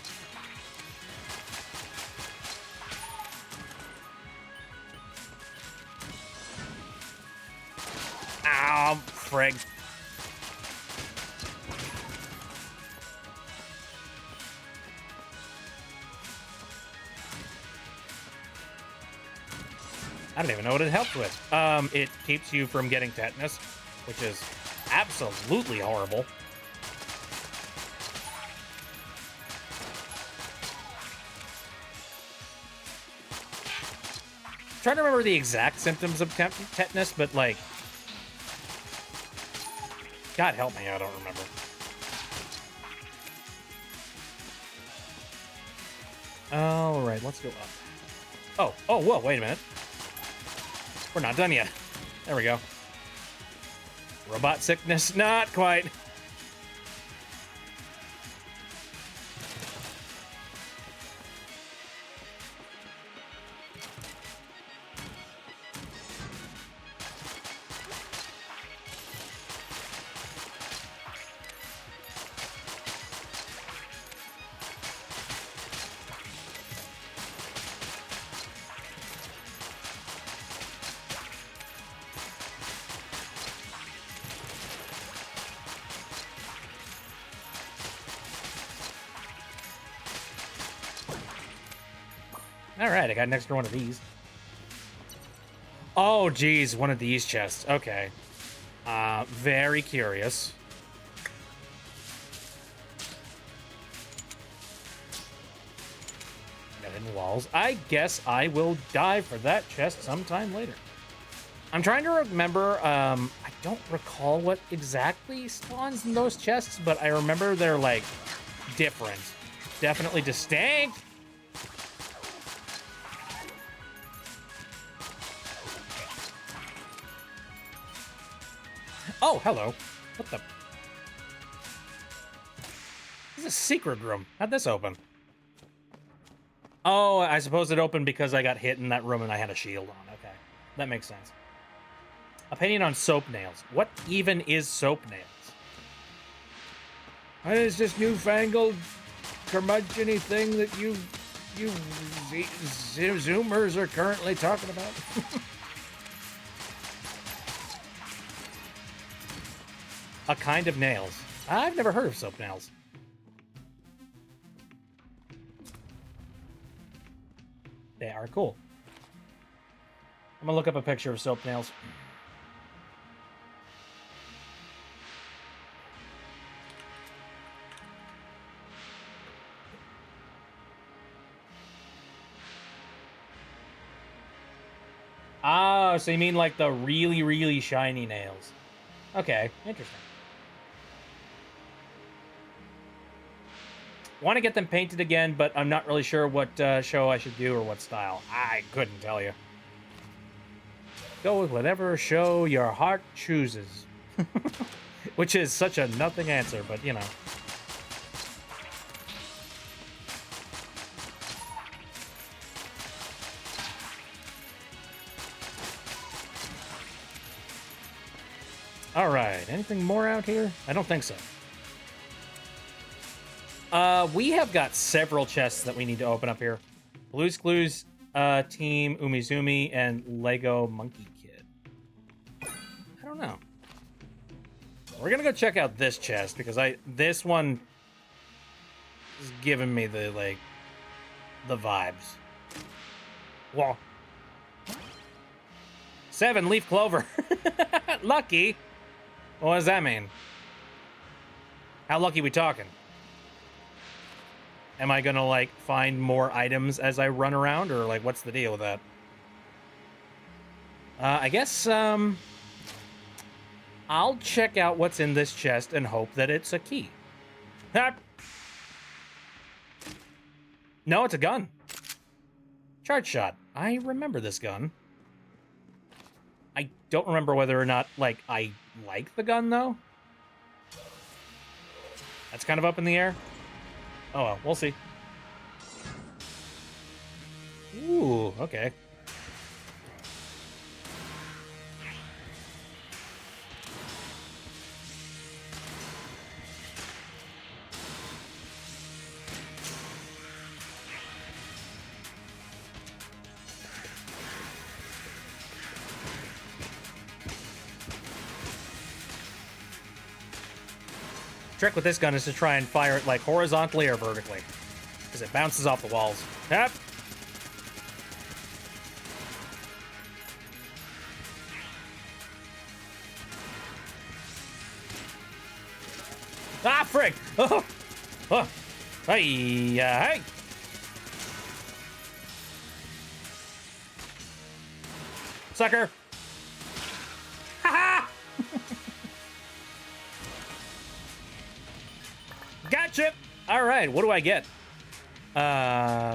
Ow, frig. I don't even know what it helps with. It keeps you from getting tetanus, which is absolutely horrible. I'm trying to remember the exact symptoms of tetanus, but like, God help me, I don't remember. All right, let's go up. Oh, whoa, wait a minute. We're not done yet. There we go. Robot sickness, not quite. All right, I got an extra one of these. Oh, geez, one of these chests. Okay. Very curious. Got hidden walls. I guess I will dive for that chest sometime later. I'm trying to remember, I don't recall what exactly spawns in those chests, but I remember they're, like, different. Definitely distinct. Oh, hello. What the? This is a secret room. How'd this open? Oh, I suppose it opened because I got hit in that room and I had a shield on. Okay. That makes sense. Opinion on soap nails. What even is soap nails? What is this newfangled curmudgeon-y thing that you Zoomers are currently talking about? A kind of nails. I've never heard of soap nails. They are cool. I'm gonna look up a picture of soap nails. Oh, so you mean like the really, really shiny nails. Okay, interesting. Want to get them painted again, but I'm not really sure what show I should do or what style. I couldn't tell you. Go with whatever show your heart chooses. Which is such a nothing answer, but you know. All right, anything more out here? I don't think so. We have got several chests that we need to open up here. Blue's Clues, Team Umizoomi, and Lego Monkey Kid. I don't know. We're gonna go check out this chest because this one is giving me the vibes. Whoa. 7 leaf clover. Lucky. What does that mean? How lucky we talking? Am I gonna, like, find more items as I run around, or, like, what's the deal with that? I guess, I'll check out what's in this chest and hope that it's a key. Ah. No, it's a gun. Charge shot. I remember this gun. I don't remember whether or not, like, I like the gun, though. That's kind of up in the air. Oh, well, we'll see. Ooh, okay. Trick with this gun is to try and fire it like horizontally or vertically, because it bounces off the walls. Yep. Ah, frick! Oh, oh, hey, hey! Sucker! Ha ha! Gotcha! All right, what do I get?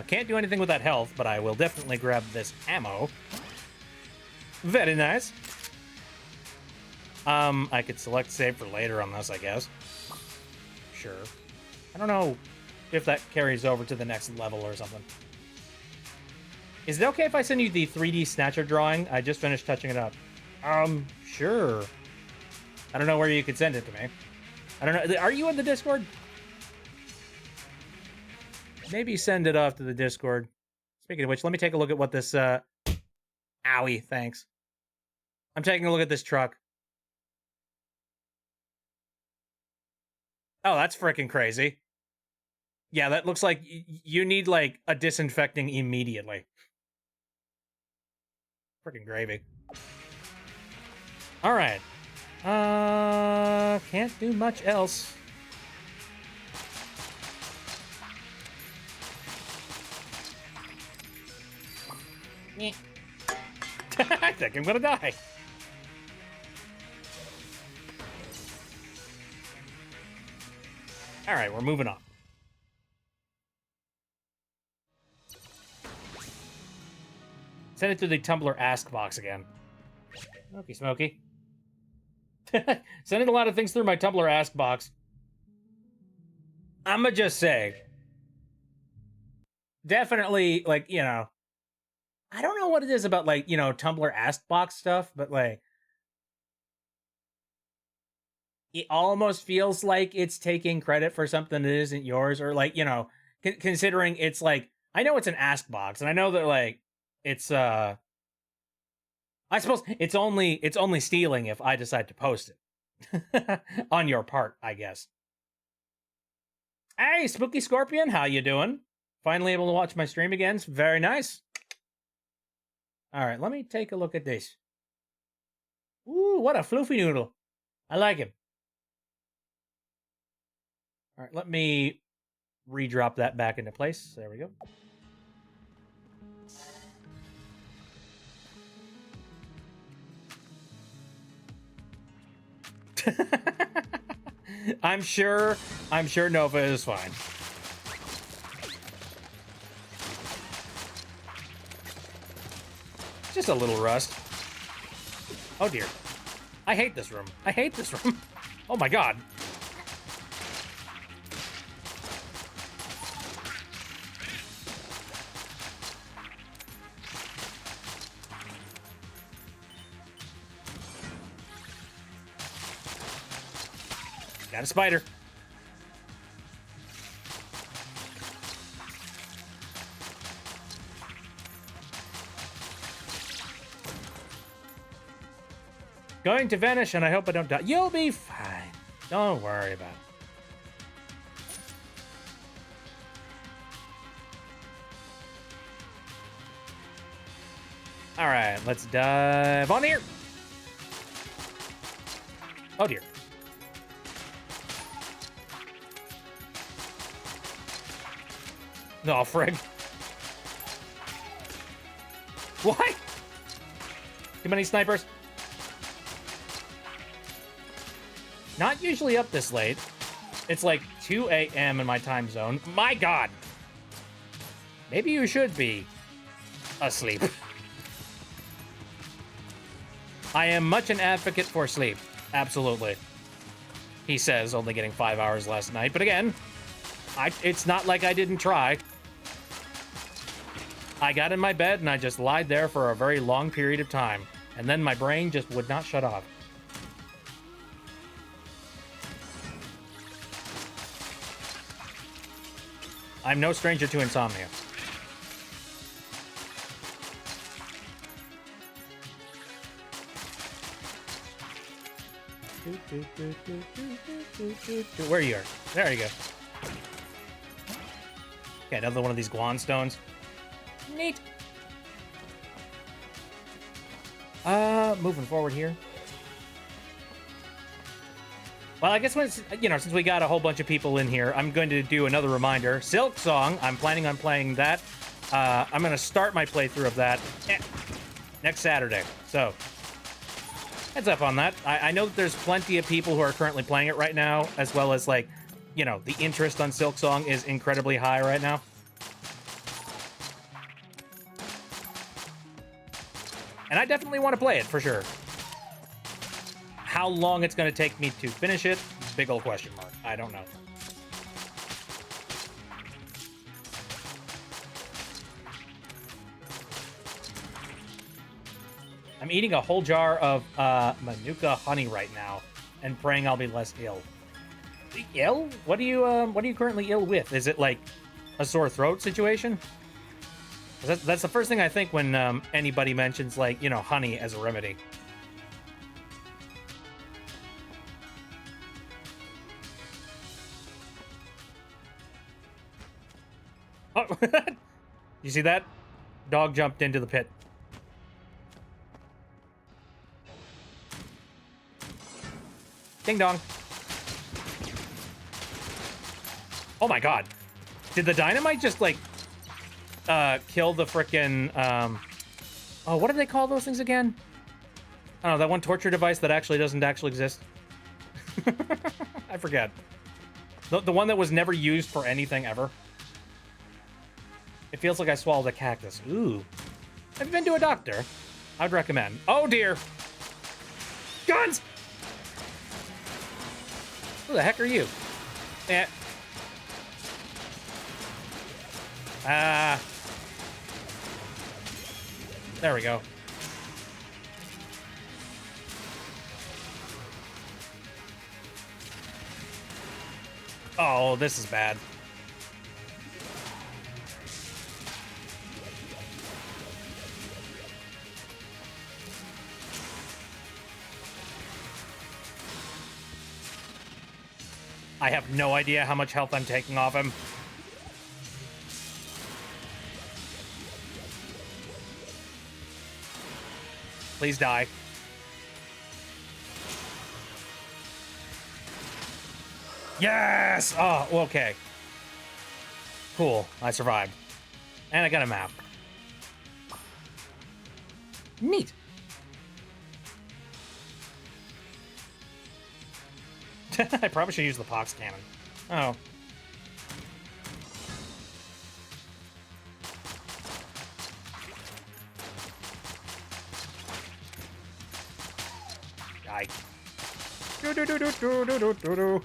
Can't do anything with that health, but I will definitely grab this ammo. Very nice. I could select save for later on this, I guess. Sure. I don't know if that carries over to the next level or something. Is it okay if I send you the 3D Snatcher drawing? I just finished touching it up. Sure. I don't know where you could send it to me. I don't know. Are you in the Discord? Maybe send it off to the Discord. Speaking of which, let me take a look at what this, Owie, thanks. I'm taking a look at this truck. Oh, that's freaking crazy. Yeah, that looks like you need, like, a disinfecting immediately. Freaking gravy. All right. Can't do much else. I think I'm gonna die. All right, we're moving on. Send it to the Tumblr Ask box again. Smoky, smoky. Sending a lot of things through my Tumblr Ask box. I'ma just say, definitely, like, you know, I don't know what it is about, like, you know, Tumblr Ask box stuff, but, like, it almost feels like it's taking credit for something that isn't yours, or, like, you know, considering it's, like, I know it's an Ask box, and I know that, like, it's, I suppose it's only stealing if I decide to post it. On your part, I guess. Hey, Spooky Scorpion, how you doing? Finally able to watch my stream again. It's very nice. All right, let me take a look at this. Ooh, what a floofy noodle. I like him. All right, let me redrop that back into place. There we go. I'm sure Nova is fine. Just a little rust. Oh dear. I hate this room. I hate this room. Oh my god. Got a spider. Going to vanish, and I hope I don't die. You'll be fine. Don't worry about it. All right, let's dive on here. Oh dear. No, frig. Why? Too many snipers. Not usually up this late. It's like 2 a.m. in my time zone. My god. Maybe you should be asleep. I am much an advocate for sleep. Absolutely. He says, only getting 5 hours last night. But again, it's not like I didn't try. I got in my bed and I just lied there for a very long period of time. And then my brain just would not shut off. I'm no stranger to insomnia. Where you are? There you go. Okay, another one of these Guan stones. Neat. Moving forward here. Well, I guess since we got a whole bunch of people in here, I'm going to do another reminder. Silk Song, I'm planning on playing that. I'm going to start my playthrough of that next Saturday. So, heads up on that. I know that there's plenty of people who are currently playing it right now, as well as, like, you know, the interest on Silk Song is incredibly high right now. And I definitely want to play it, for sure. How long it's going to take me to finish it, big old question mark. I don't know. I'm eating a whole jar of Manuka honey right now and praying I'll be less ill. Ill? What are you currently ill with? Is it like a sore throat situation? That's the first thing I think when anybody mentions, like, you know, honey as a remedy. Oh, you see that? Dog jumped into the pit. Ding dong. Oh my god. Did the dynamite just, like, kill the frickin', oh, what do they call those things again? I don't know, that one torture device that actually doesn't actually exist. I forget. The one that was never used for anything ever. It feels like I swallowed a cactus. Ooh. Have you been to a doctor? I would recommend. Oh dear. Guns! Who the heck are you? Eh. There we go. Oh, this is bad. I have no idea how much health I'm taking off him. Please die. Yes! Oh, okay. Cool. I survived. And I got a map. Neat. I probably should use the pox cannon. Oh. Die. Do do do do do do do do do.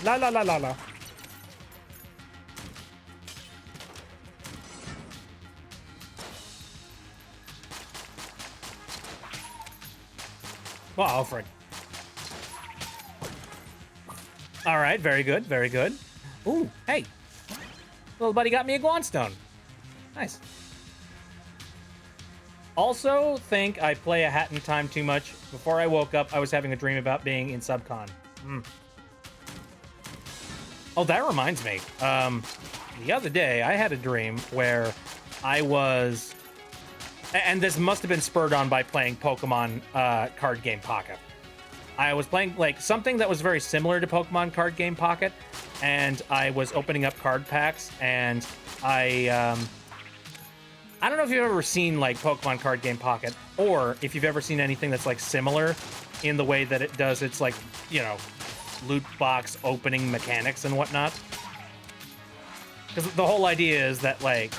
La la la la la. Oh, Alfred. All right, very good, very good. Ooh, hey. Little buddy got me a Guanstone. Nice. Also think I play A Hat in Time too much. Before I woke up, I was having a dream about being in Subcon. Oh, that reminds me. The other day, I had a dream where I was... And this must have been spurred on by playing Pokemon Card Game Pocket. I was playing, like, something that was very similar to Pokemon Card Game Pocket, and I was opening up card packs, and I don't know if you've ever seen, like, Pokemon Card Game Pocket, or if you've ever seen anything that's, like, similar in the way that it does its, like, you know, loot box opening mechanics and whatnot. Because the whole idea is that, like,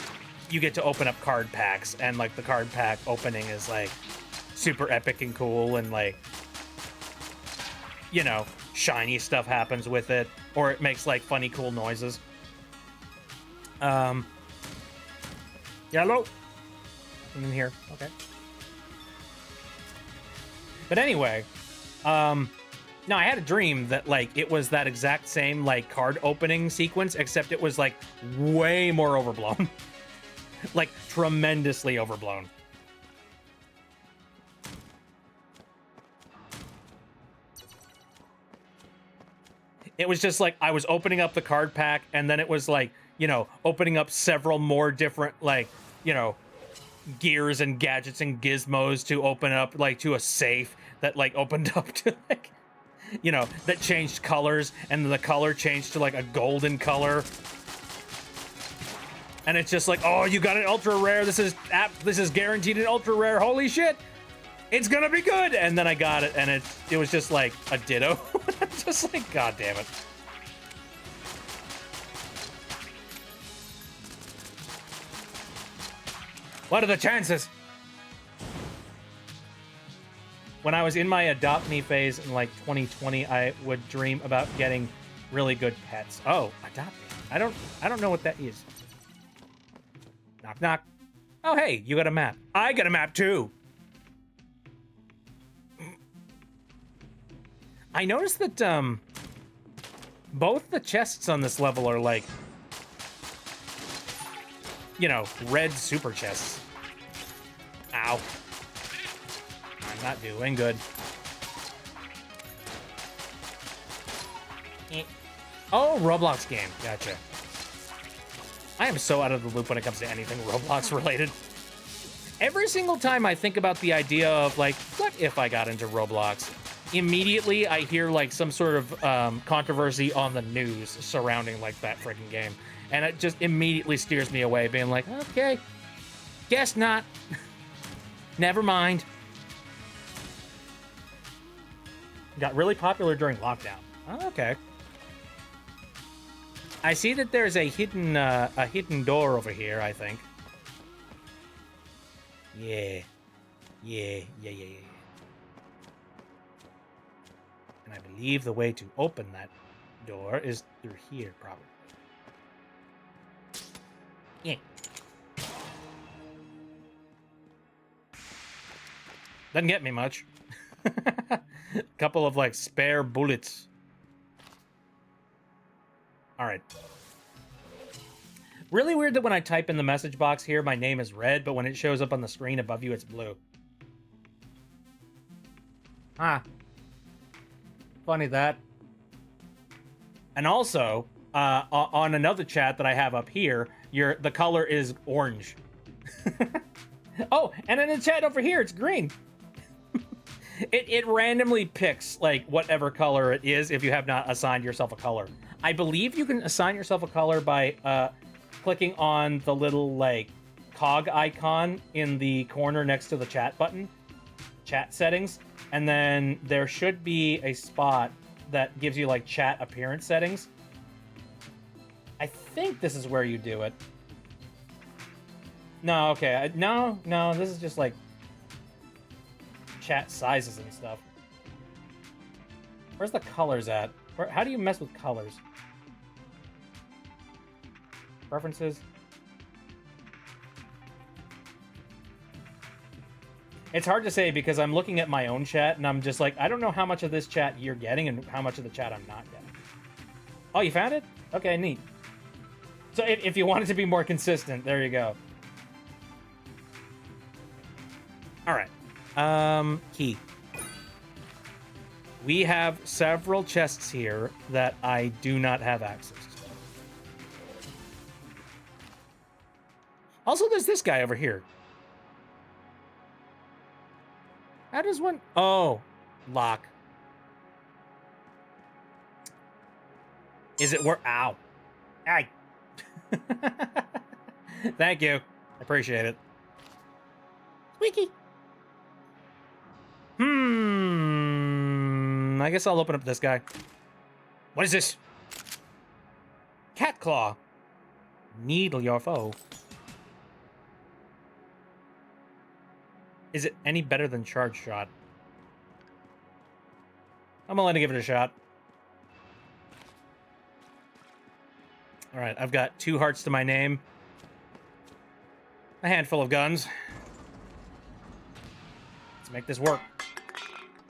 you get to open up card packs, and, like, the card pack opening is, like, super epic and cool, and, like, you know, shiny stuff happens with it, or it makes, like, funny, cool noises. Yellow. I'm in here. Okay. But anyway, no, I had a dream that, like, it was that exact same, like, card opening sequence, except it was, like, way more overblown. Like, tremendously overblown. It was just like I was opening up the card pack, and then it was like, you know, opening up several more different, like, you know, gears and gadgets and gizmos to open up, like, to a safe that, like, opened up to, like, you know, that changed colors, and the color changed to, like, a golden color. And it's just like, oh, you got an ultra rare. This is guaranteed an ultra rare. Holy shit. It's gonna be good. And then I got it, and it was just like a ditto. Just like, god damn it. What are the chances? when I was in my adopt me phase in like 2020, I would dream about getting really good pets. Oh, adopt me. I don't know what that is. Knock knock. Oh hey, you got a map. I got a map too. I noticed that both the chests on this level are like, you know, red super chests. Ow. I'm not doing good. Oh, Roblox game. Gotcha. I am so out of the loop when it comes to anything Roblox related. Every single time I think about the idea of like, what if I got into Roblox? Immediately I hear like some sort of controversy on the news surrounding like that freaking game. And it just immediately steers me away, being like, okay, guess not. Never mind. Got really popular during lockdown. Oh, okay. I see that there's a hidden door over here, I think. Yeah. Yeah. And I believe the way to open that door is through here, probably. Yeah. Doesn't get me much. Couple of like spare bullets. All right. Really weird that when I type in the message box here, my name is red, but when it shows up on the screen above you, it's blue. Ah. Funny that. And also, on another chat that I have up here, the color is orange. Oh, and in the chat over here, it's green. It randomly picks like whatever color it is if you have not assigned yourself a color. I believe you can assign yourself a color by clicking on the little like cog icon in the corner next to the chat button, chat settings, and then there should be a spot that gives you like chat appearance settings. I think this is where you do it. No, okay, no, this is just like chat sizes and stuff. Where's the colors at? How do you mess with colors? Preferences? It's hard to say because I'm looking at my own chat and I'm just like, I don't know how much of this chat you're getting and how much of the chat I'm not getting. Oh, you found it? Okay, neat. So if you want it to be more consistent, there you go. All right. Key. We have several chests here that I do not have access to. Also, there's this guy over here. How does one... Oh, lock. Is it where... Ow. Ay. Thank you. I appreciate it. Squeaky. I guess I'll open up this guy. What is this? Cat claw. Needle your foe. Is it any better than charge shot? I'm willing to give it a shot. All right, I've got 2 hearts to my name. A handful of guns. Let's make this work.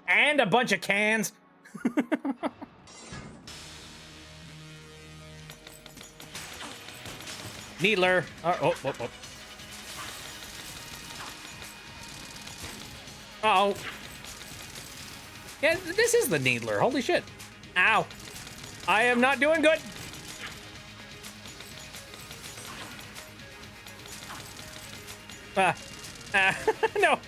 And a bunch of cans. Needler. Oh. Uh-oh. Yeah, this is the Needler. Holy shit. Ow. I am not doing good. No.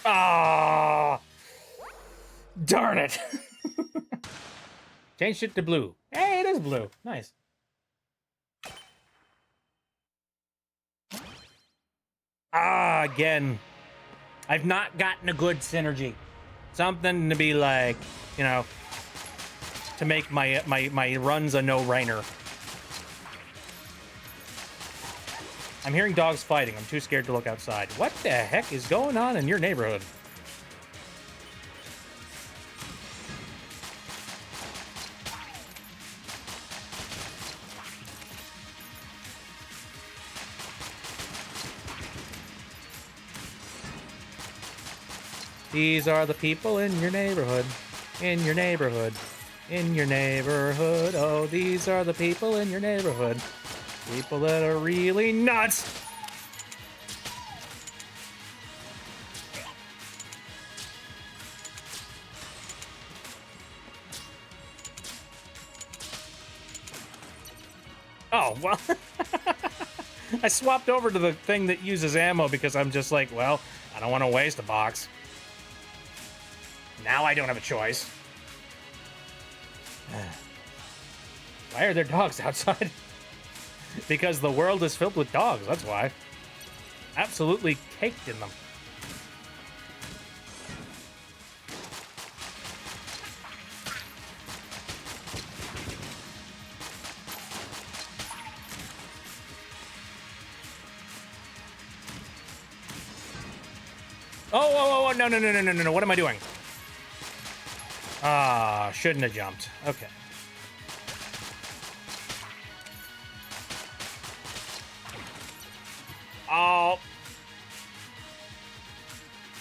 Ah, darn it. Changed it to blue. Hey, it is blue. Nice. Ah, again. I've not gotten a good synergy. Something to be like, you know, to make my runs a no-brainer. I'm hearing dogs fighting. I'm too scared to look outside. What the heck is going on in your neighborhood? These are the people in your neighborhood. In your neighborhood. In your neighborhood. Oh, these are the people in your neighborhood. People that are really nuts. Oh, well. I swapped over to the thing that uses ammo because I'm just like, well, I don't want to waste a box. Now I don't have a choice. Why are there dogs outside? Because the world is filled with dogs, that's why. Absolutely caked in them. Oh, no, what am I doing? Ah, shouldn't have jumped. Okay. Oh.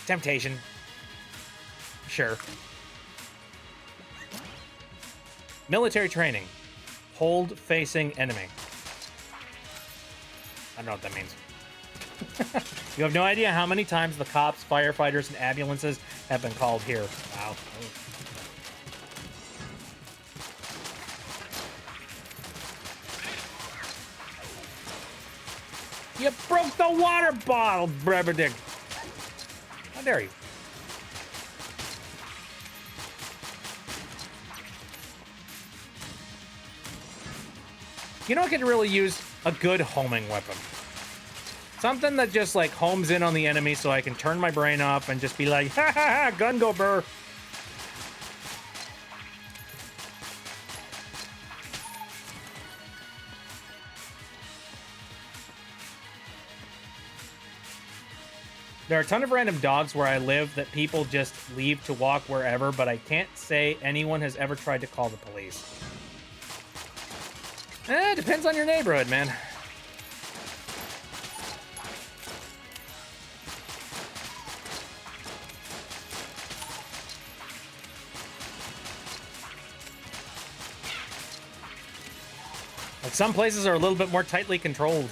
Temptation. Sure. Military training. Hold facing enemy. I don't know what that means. You have no idea how many times the cops, firefighters, and ambulances have been called here. Wow. You broke the water bottle, Breberdick. How dare you? You know, I could really use a good homing weapon. Something that just, like, homes in on the enemy so I can turn my brain off and just be like, ha ha ha, gun go burr. There are a ton of random dogs where I live that people just leave to walk wherever, but I can't say anyone has ever tried to call the police. It depends on your neighborhood, man. Like, some places are a little bit more tightly controlled.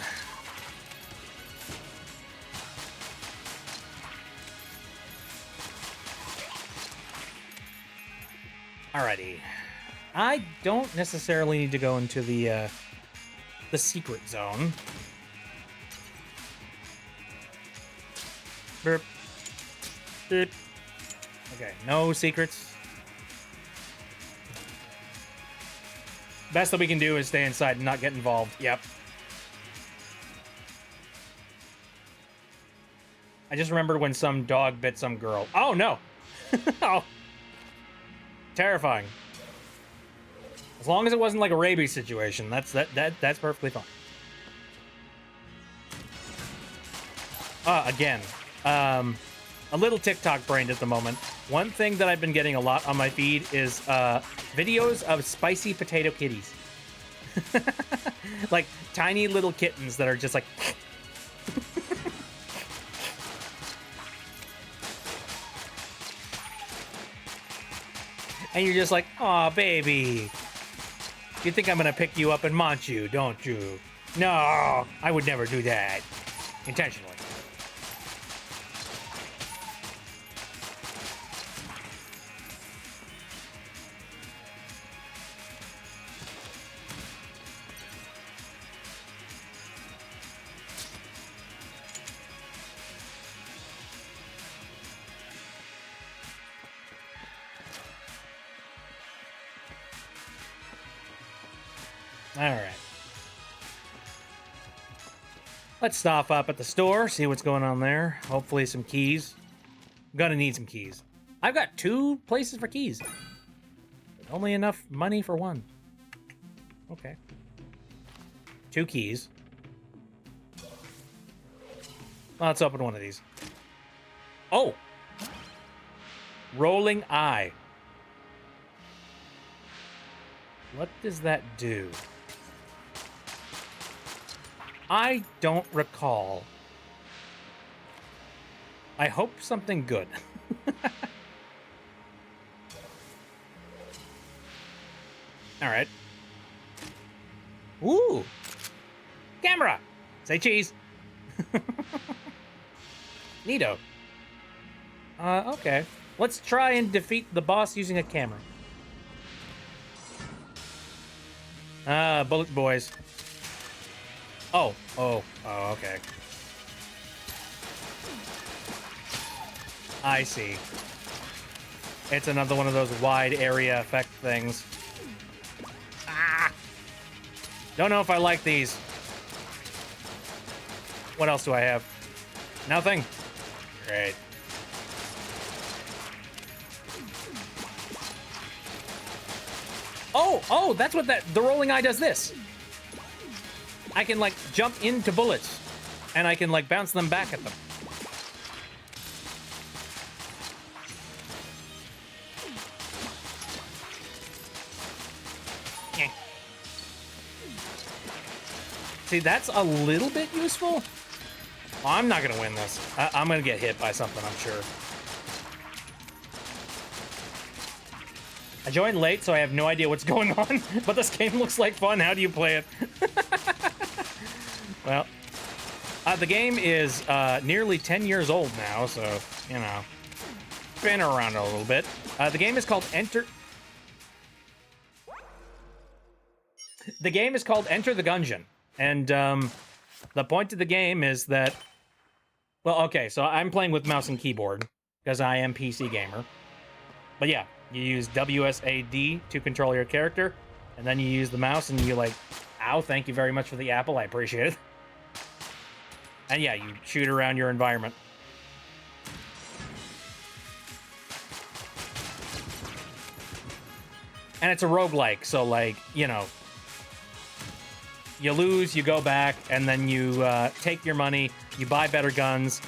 Alrighty. I don't necessarily need to go into the secret zone. Burp. Burp. Okay, no secrets. Best that we can do is stay inside and not get involved. Yep. I just remembered when some dog bit some girl. Oh, no. Oh. Terrifying. As long as it wasn't like a rabies situation, that's perfectly fine. Again, a little TikTok brained at the moment. One thing that I've been getting a lot on my feed is videos of spicy potato kitties. Like tiny little kittens that are just like... And you're just like, aw, baby. You think I'm gonna pick you up and munch you, don't you? No, I would never do that. Intentionally. All right. Let's stop up at the store, see what's going on there. Hopefully some keys. I'm gonna need some keys. I've got 2 places for keys. Only enough money for 1. Okay. 2 keys. Well, let's open one of these. Oh! Rolling eye. What does that do? I don't recall. I hope something good. All right. Ooh. Camera. Say cheese. Neato. Okay. Let's try and defeat the boss using a camera. Bullet boys. Oh, okay. I see. It's another one of those wide area effect things. Ah! Don't know if I like these. What else do I have? Nothing. Great. Oh, that's what the rolling eye does this. I can, like, jump into bullets, and I can, like, bounce them back at them. Eh. See, that's a little bit useful. Well, I'm not gonna win this. I'm gonna get hit by something, I'm sure. I joined late, so I have no idea what's going on, but this game looks like fun. How do you play it? Well, the game is nearly 10 years old now, so, you know, been around a little bit. The game is called Enter the Gungeon, and the point of the game is that, well, okay, so I'm playing with mouse and keyboard because I am PC gamer, but yeah, you use WSAD to control your character, and then you use the mouse and you like, ow, thank you very much for the apple, I appreciate it. And yeah, you shoot around your environment. And it's a roguelike, so like, you know, you lose, you go back, and then you take your money, you buy better guns.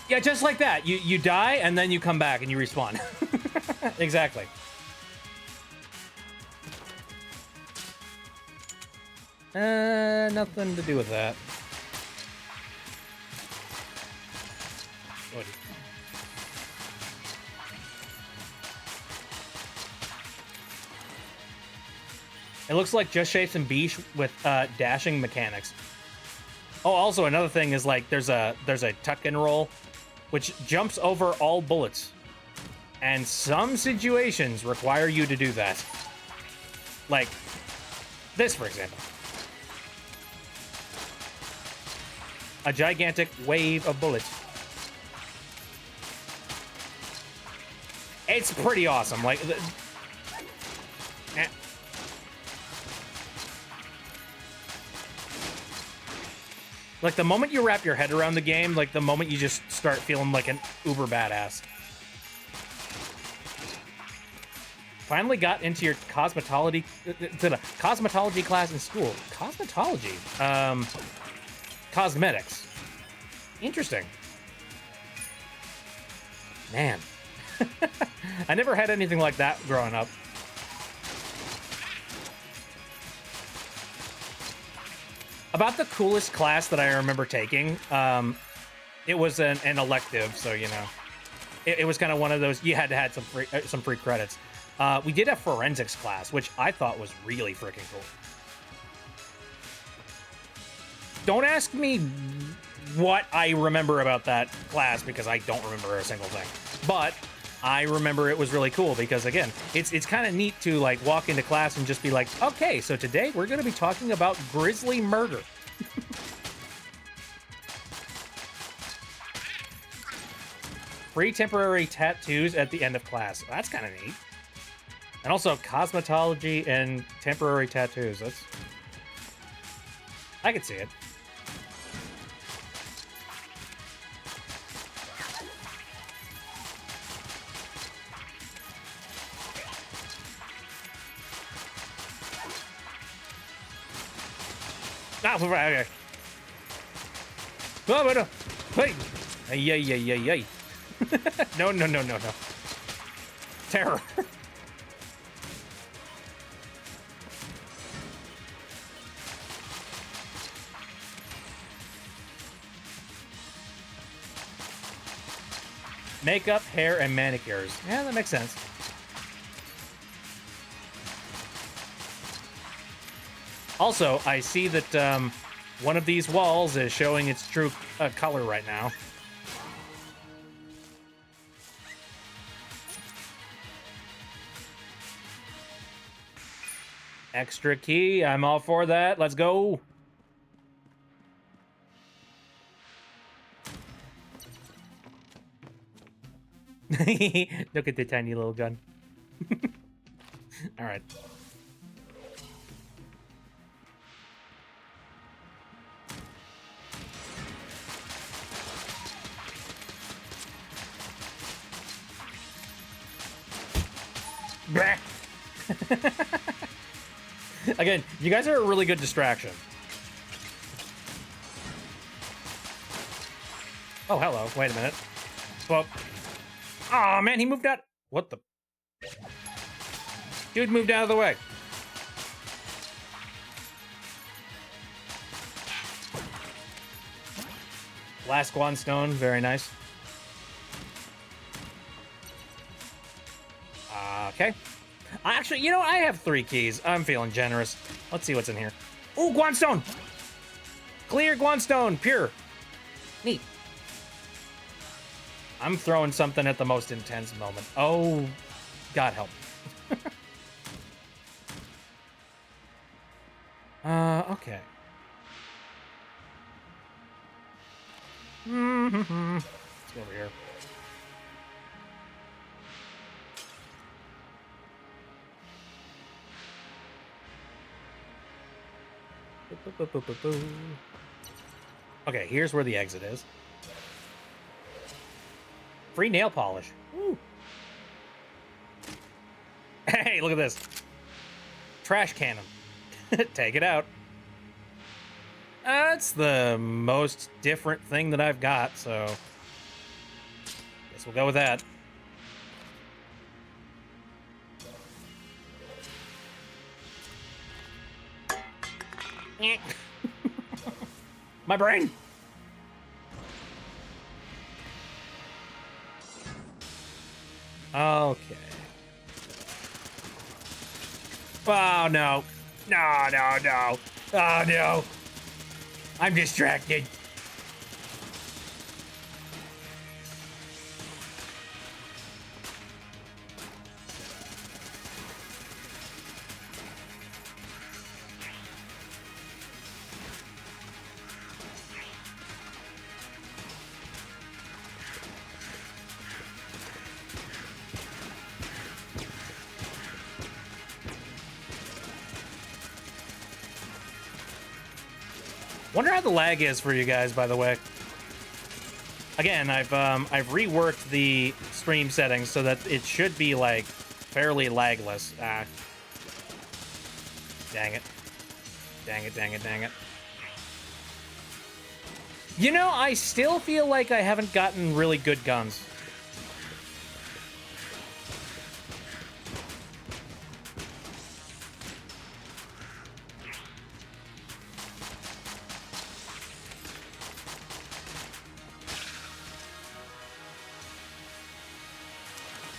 Yeah, just like that. You die, and then you come back, and you respawn. Exactly. Nothing to do with that. What? It looks like Just Shapes and Beach with dashing mechanics. Oh, also another thing is like there's a tuck and roll, which jumps over all bullets, and some situations require you to do that. Like this, for example. A gigantic wave of bullets. It's pretty awesome. Like, like the moment you wrap your head around the game, like the moment you just start feeling like an uber badass. Finally got into your cosmetology class in school. Cosmetology. Cosmetics. Interesting. Man. I never had anything like that growing up. About the coolest class that I remember taking, it was an elective, so, you know, it was kind of one of those, you had to have some free credits. We did a forensics class, which I thought was really freaking cool. Don't ask me what I remember about that class, because I don't remember a single thing. But I remember it was really cool because, again, it's kind of neat to, like, walk into class and just be like, okay, so today we're going to be talking about grisly murder. Free temporary tattoos at the end of class. That's kind of neat. And also cosmetology and temporary tattoos. I could see it. Ah, okay. Oh, but no. Hey. Ay. No. Terror. Makeup, hair, and manicures. Yeah, that makes sense. Also, I see that one of these walls is showing its true color right now. Extra key. I'm all for that. Let's go. Look at the tiny little gun. All right. Again, you guys are a really good distraction. Oh, hello. Wait a minute. Well, oh man, he moved out. What the? Dude moved out of the way. Last Guanstone, very nice. Okay. Actually, you know, I have 3 keys. I'm feeling generous. Let's see what's in here. Ooh, Guanstone! Clear Guanstone, pure. Neat. I'm throwing something at the most intense moment. Oh, God help. Okay. Let's go over here. Okay, here's where the exit is. Free nail polish. Woo. Hey, look at this. Trash cannon. Take it out. That's the most different thing that I've got, so guess we'll go with that. My brain. Okay. Oh, no. No. Oh, no. I'm distracted. Wonder how the lag is for you guys, by the way. Again, I've reworked the stream settings so that it should be like fairly lagless. Ah. Dang it. You know, I still feel like I haven't gotten really good guns.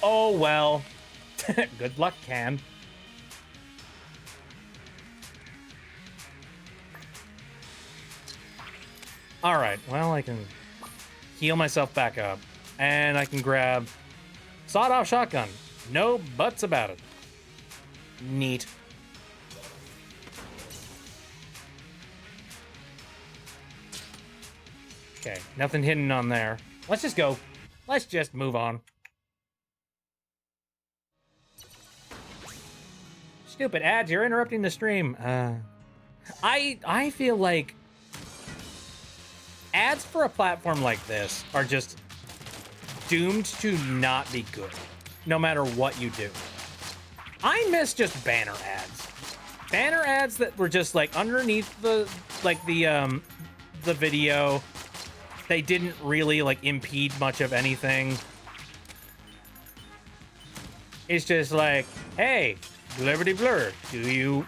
Oh, well. Good luck, Can. Alright, well, I can heal myself back up. And I can grab sawed-off shotgun. No buts about it. Neat. Okay, nothing hidden on there. Let's just go. Let's just move on. Stupid ads, you're interrupting the stream. I feel like ads for a platform like this are just doomed to not be good, no matter what you do. I miss just banner ads. Banner ads that were just like underneath the the video, they didn't really like impede much of anything. It's just like, hey, Liberty Blur,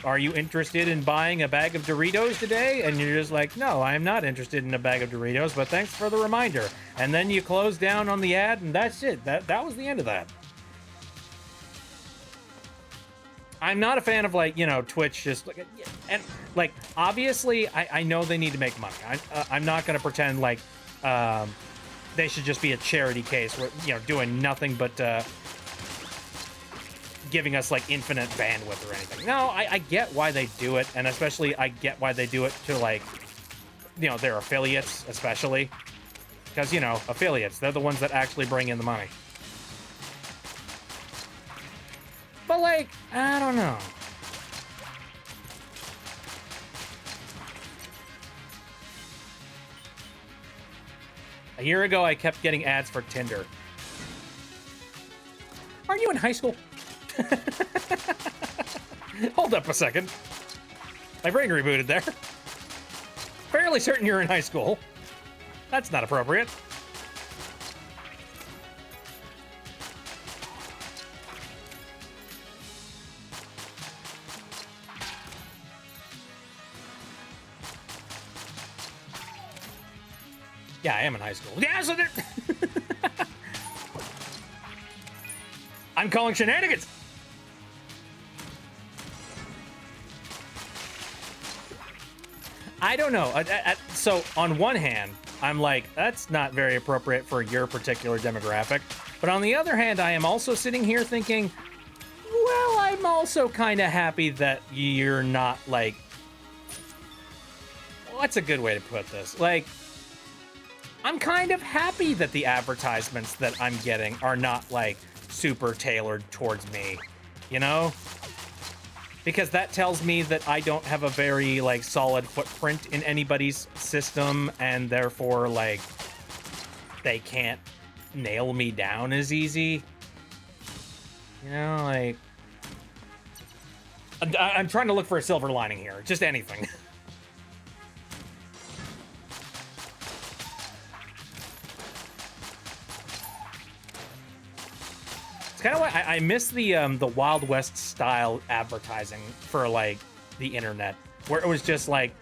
are you interested in buying a bag of Doritos today? And you're just like, no, I'm not interested in a bag of Doritos, but thanks for the reminder. And then you close down on the ad, and that's it. That was the end of that. I'm not a fan of, like, you know, Twitch just like, and like, obviously I know they need to make money. I'm not going to pretend like they should just be a charity case where, you know, doing nothing but giving us like infinite bandwidth or anything. No, I get why they do it, and especially I get why they do it to, like, you know, their affiliates, especially because, you know, affiliates, they're the ones that actually bring in the money. But, like, I don't know. A year ago, I kept getting ads for Tinder. Aren't you in high school? Hold up a second. My brain rebooted there. Fairly certain you're in high school. That's not appropriate. Yeah, I am in high school. Yeah, so they're... I'm calling shenanigans. I don't know. So on one hand, I'm like, that's not very appropriate for your particular demographic. But on the other hand, I am also sitting here thinking, well, I'm also kind of happy that you're not like, what's a good way to put this? Like, I'm kind of happy that the advertisements that I'm getting are not like super tailored towards me, you know? Because that tells me that I don't have a very like solid footprint in anybody's system, and therefore like they can't nail me down as easy. You know, like I'm trying to look for a silver lining here, just anything. It's kind of why I miss the Wild West style advertising for like the internet, where it was just like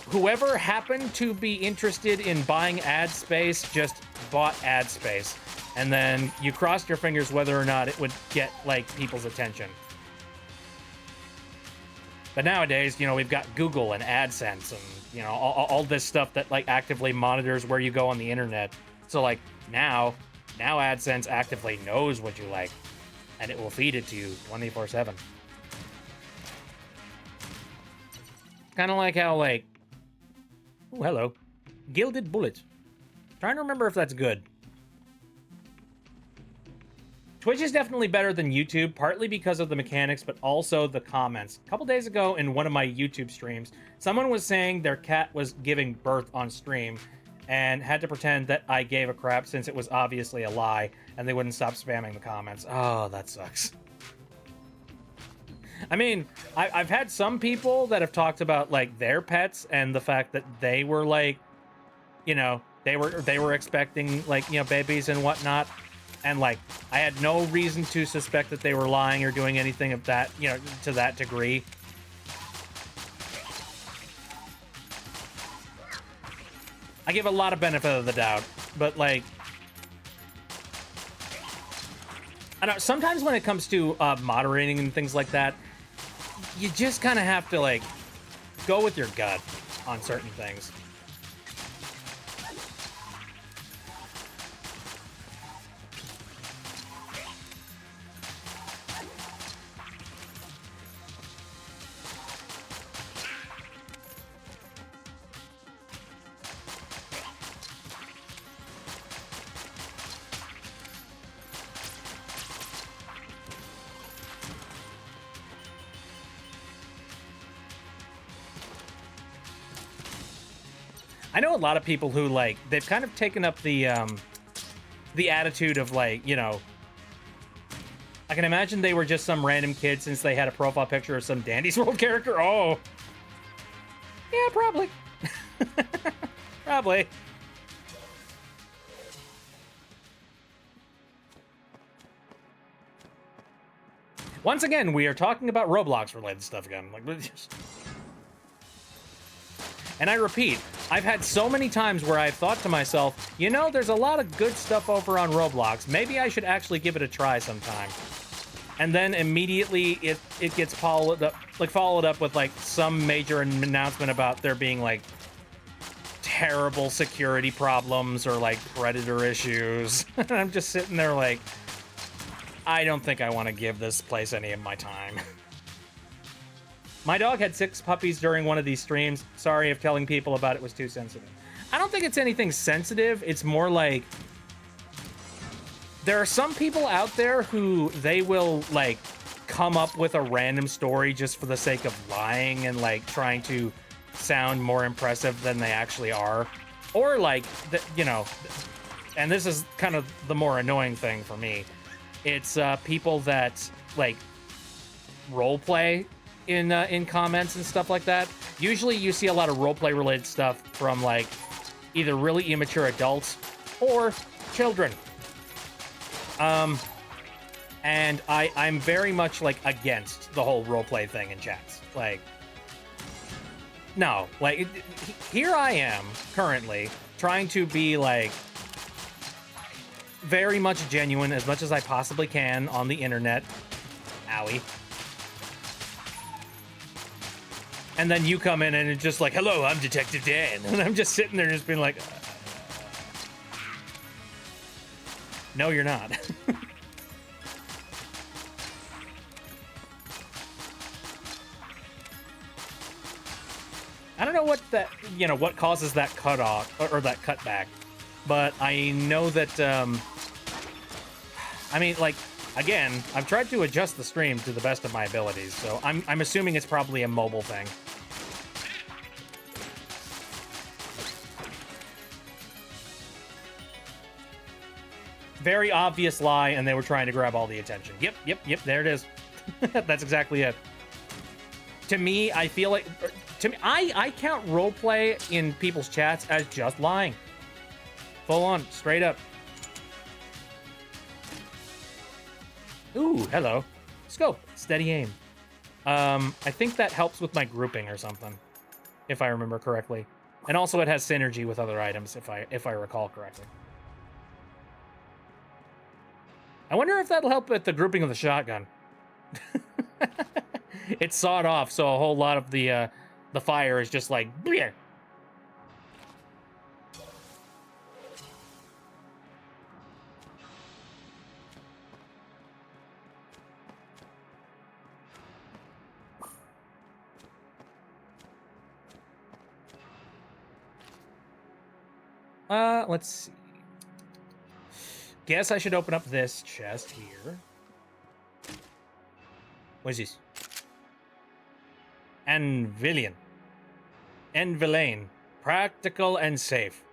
whoever happened to be interested in buying ad space just bought ad space, and then you crossed your fingers whether or not it would get like people's attention. But nowadays, you know, we've got Google and AdSense and, you know, all this stuff that like actively monitors where you go on the internet. So like now AdSense actively knows what you like, and it will feed it to you 24/7. Kind of like how, like, oh, hello, Gilded Bullets. Trying to remember if that's good. Twitch is definitely better than YouTube, partly because of the mechanics, but also the comments. A couple days ago in one of my YouTube streams, someone was saying their cat was giving birth on stream, and had to pretend that I gave a crap since it was obviously a lie, and they wouldn't stop spamming the comments. Oh, that sucks. I mean, I've had some people that have talked about like their pets and the fact that they were like, you know, they were expecting like, you know, babies and whatnot, and like I had no reason to suspect that they were lying or doing anything of that, you know, to that degree. I give a lot of benefit of the doubt, but like, I don't. Sometimes when it comes to moderating and things like that, you just kind of have to like go with your gut on certain things. I know a lot of people who like they've kind of taken up the attitude of like, you know, I can imagine they were just some random kid since they had a profile picture of some Dandy's World character. Oh, Yeah, probably. Probably. Once again, we are talking about Roblox-related stuff again. Like, and I repeat, I've had so many times where I've thought to myself, you know, there's a lot of good stuff over on Roblox. Maybe I should actually give it a try sometime. And then immediately it gets followed up with like some major announcement about there being like terrible security problems or like predator issues. And I'm just sitting there like, I don't think I want to give this place any of my time. My dog had 6 puppies during one of these streams. Sorry if telling people about it was too sensitive. I don't think it's anything sensitive. It's more like there are some people out there who they will like come up with a random story just for the sake of lying and like trying to sound more impressive than they actually are. Or like, you know, and this is kind of the more annoying thing for me. It's people that like role play in comments and stuff like that. Usually you see a lot of role play related stuff from like either really immature adults or children. And I'm very much like against the whole role play thing in chats. Like, no, like here I am currently trying to be like very much genuine as much as I possibly can on the internet. Owie. And then you come in and it's just like, hello, I'm Detective Dan. And I'm just sitting there just being like, no, you're not. I don't know what that, you know, what causes that cut off or that cutback, but I know that, I mean, like, again, I've tried to adjust the stream to the best of my abilities, so I'm assuming it's probably a mobile thing. Very obvious lie, and they were trying to grab all the attention. Yep, there it is. That's exactly it. To me, I feel like, to me, I count roleplay in people's chats as just lying. Full on, straight up. Ooh, hello. Scope, steady aim. I think that helps with my grouping or something, if I remember correctly. And also it has synergy with other items, if I recall correctly. I wonder if that'll help with the grouping of the shotgun. It's sawed off, so a whole lot of the fire is just like, bleh. Let's see. Guess I should open up this chest here. What is this? Anvillian. Envillain. Practical and safe.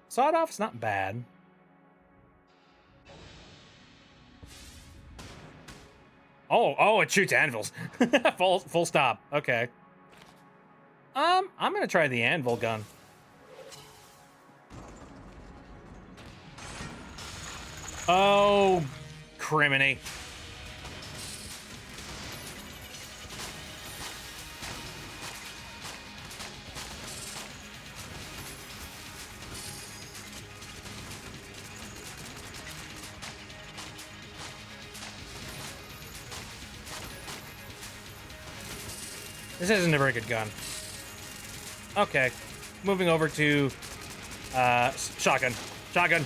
Sawed off's not bad. Oh, it shoots anvils. Full stop. Okay. I'm gonna try the anvil gun. Oh, criminy. This isn't a very good gun. Okay, moving over to shotgun. Shotgun.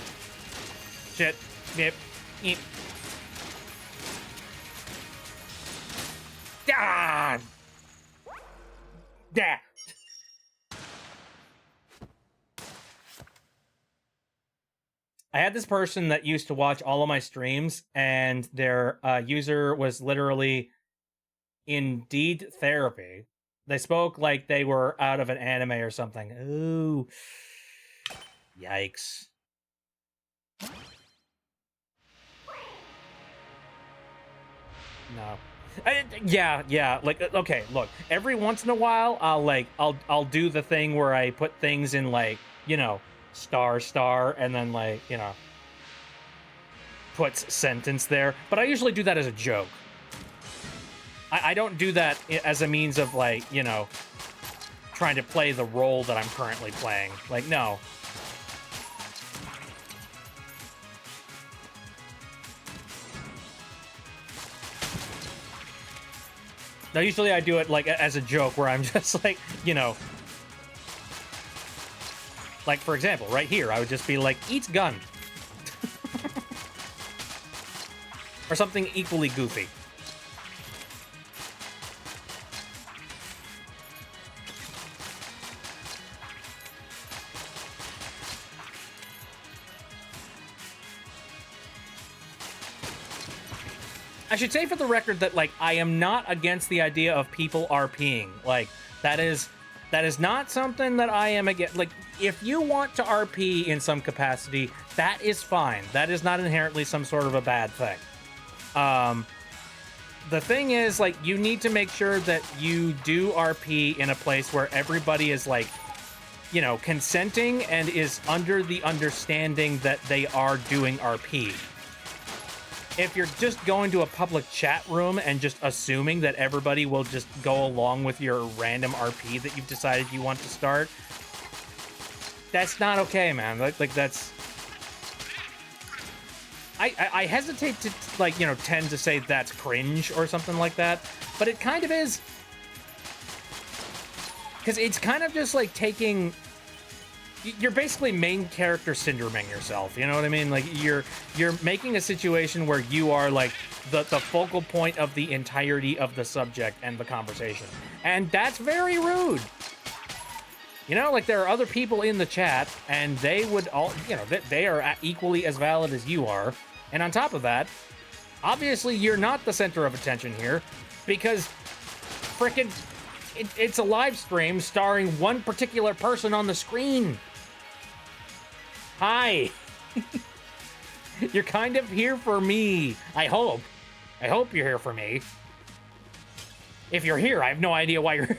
Shit. Yep. Yep. Ah! Yeah. I had this person that used to watch all of my streams, and their user was literally Indeed therapy. They spoke like they were out of an anime or something. Ooh. Yikes. No. Yeah. Like, okay, look. Every once in a while, I'll do the thing where I put things in like, you know, star, and then like, you know, puts sentence there. But I usually do that as a joke. I don't do that as a means of like, you know, trying to play the role that I'm currently playing. Like, no. Now, usually I do it like as a joke where I'm just like, you know, like for example, right here, I would just be like, eats gun. Or something equally goofy. I should say for the record that, like, I am not against the idea of people RPing. Like, that is not something that I am against. Like, if you want to RP in some capacity, that is fine. That is not inherently some sort of a bad thing. The thing is, like, you need to make sure that you do RP in a place where everybody is, like, you know, consenting and is under the understanding that they are doing RP. If you're just going to a public chat room and just assuming that everybody will just go along with your random RP that you've decided you want to start, that's not okay, man. Like that's... I hesitate to, like, you know, tend to say that's cringe or something like that, but it kind of is. Because it's kind of just like taking... You're basically main character syndroming yourself, you know what I mean? Like, you're making a situation where you are, like, the focal point of the entirety of the subject and the conversation. And that's very rude. You know, like, there are other people in the chat, and they would all, you know, they are equally as valid as you are. And on top of that, obviously you're not the center of attention here, because frickin' it's a live stream starring one particular person on the screen. Hi. You're kind of here for me. I hope you're here for me. If you're here, I have no idea why you're...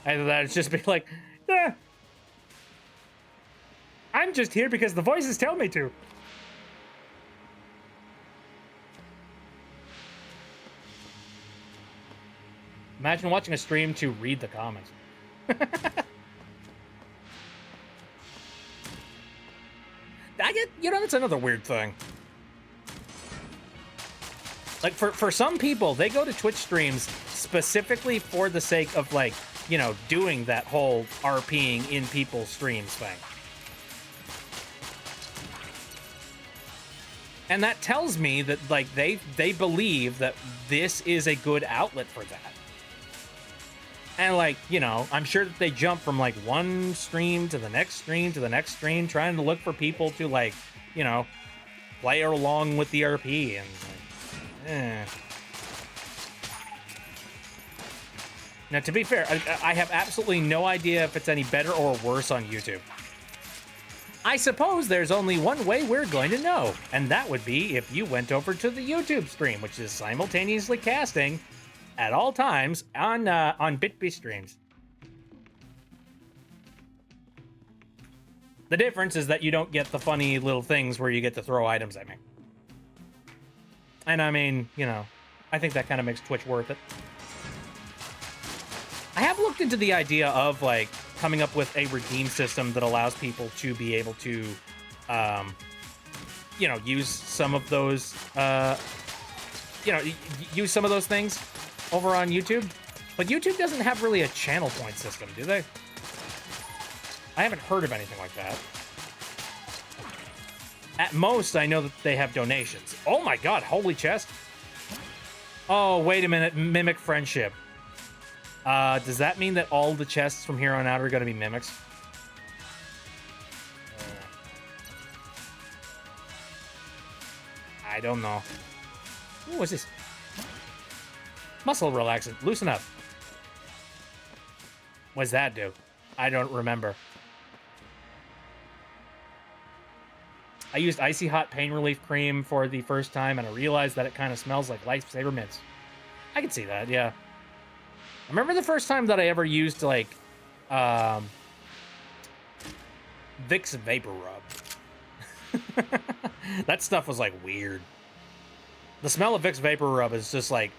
Either that, it's just be like, eh, I'm just here because the voices tell me to. Imagine watching a stream to read the comments. You know, that's another weird thing. Like, for some people, they go to Twitch streams specifically for the sake of, like, you know, doing that whole RPing in people's streams thing. And that tells me that, like, they believe that this is a good outlet for that. And, like, you know, I'm sure that they jump from, like, one stream to the next stream to the next stream, trying to look for people to, like, you know, play along with the RP. And, like, eh. Now, to be fair, I have absolutely no idea if it's any better or worse on YouTube. I suppose there's only one way we're going to know, and that would be if you went over to the YouTube stream, which is simultaneously casting at all times on BitB streams. The difference is that you don't get the funny little things where you get to throw items at me. And I mean, you know, I think that kind of makes Twitch worth it. I have looked into the idea of, like, coming up with a redeem system that allows people to be able to, you know, use some of those, you know, use some of those things over on YouTube. But YouTube doesn't have really a channel point system, do they? I haven't heard of anything like that. At most, I know that they have donations. Oh my god, holy chest. Oh, wait a minute, Mimic Friendship. Does that mean that all the chests from here on out are going to be mimics? I don't know. Ooh, what's this? Muscle relaxant. Loosen up. What's that do? I don't remember. I used Icy Hot Pain Relief Cream for the first time, and I realized that it kind of smells like Lifesaver Mints. I can see that, yeah. I remember the first time that I ever used, like, Vicks Vapor Rub. That stuff was, like, weird. The smell of Vicks Vapor Rub is just, like...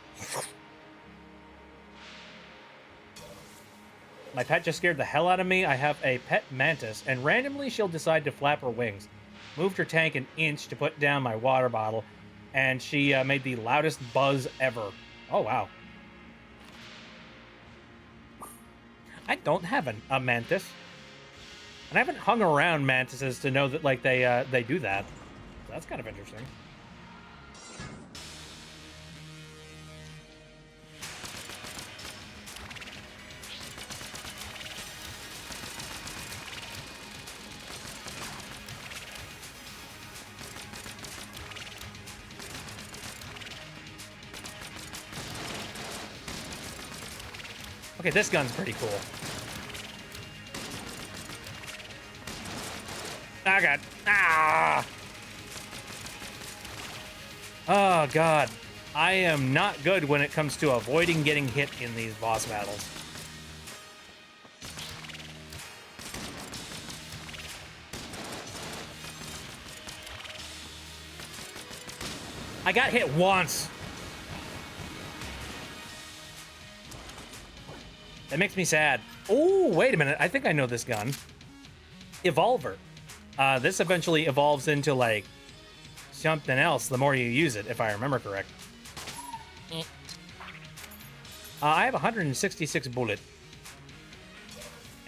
My pet just scared the hell out of me. I have a pet mantis, and randomly she'll decide to flap her wings. Moved her tank an inch to put down my water bottle, and she made the loudest buzz ever. Oh, wow. I don't have a mantis. And I haven't hung around mantises to know that, like, they do that. So that's kind of interesting. Okay, this gun's pretty cool. Oh, God. Ah! Oh, God. I am not good when it comes to avoiding getting hit in these boss battles. I got hit once. That makes me sad. Oh, wait a minute. I think I know this gun. Evolver. This eventually evolves into, like, something else the more you use it, if I remember correct. I have 166 bullet.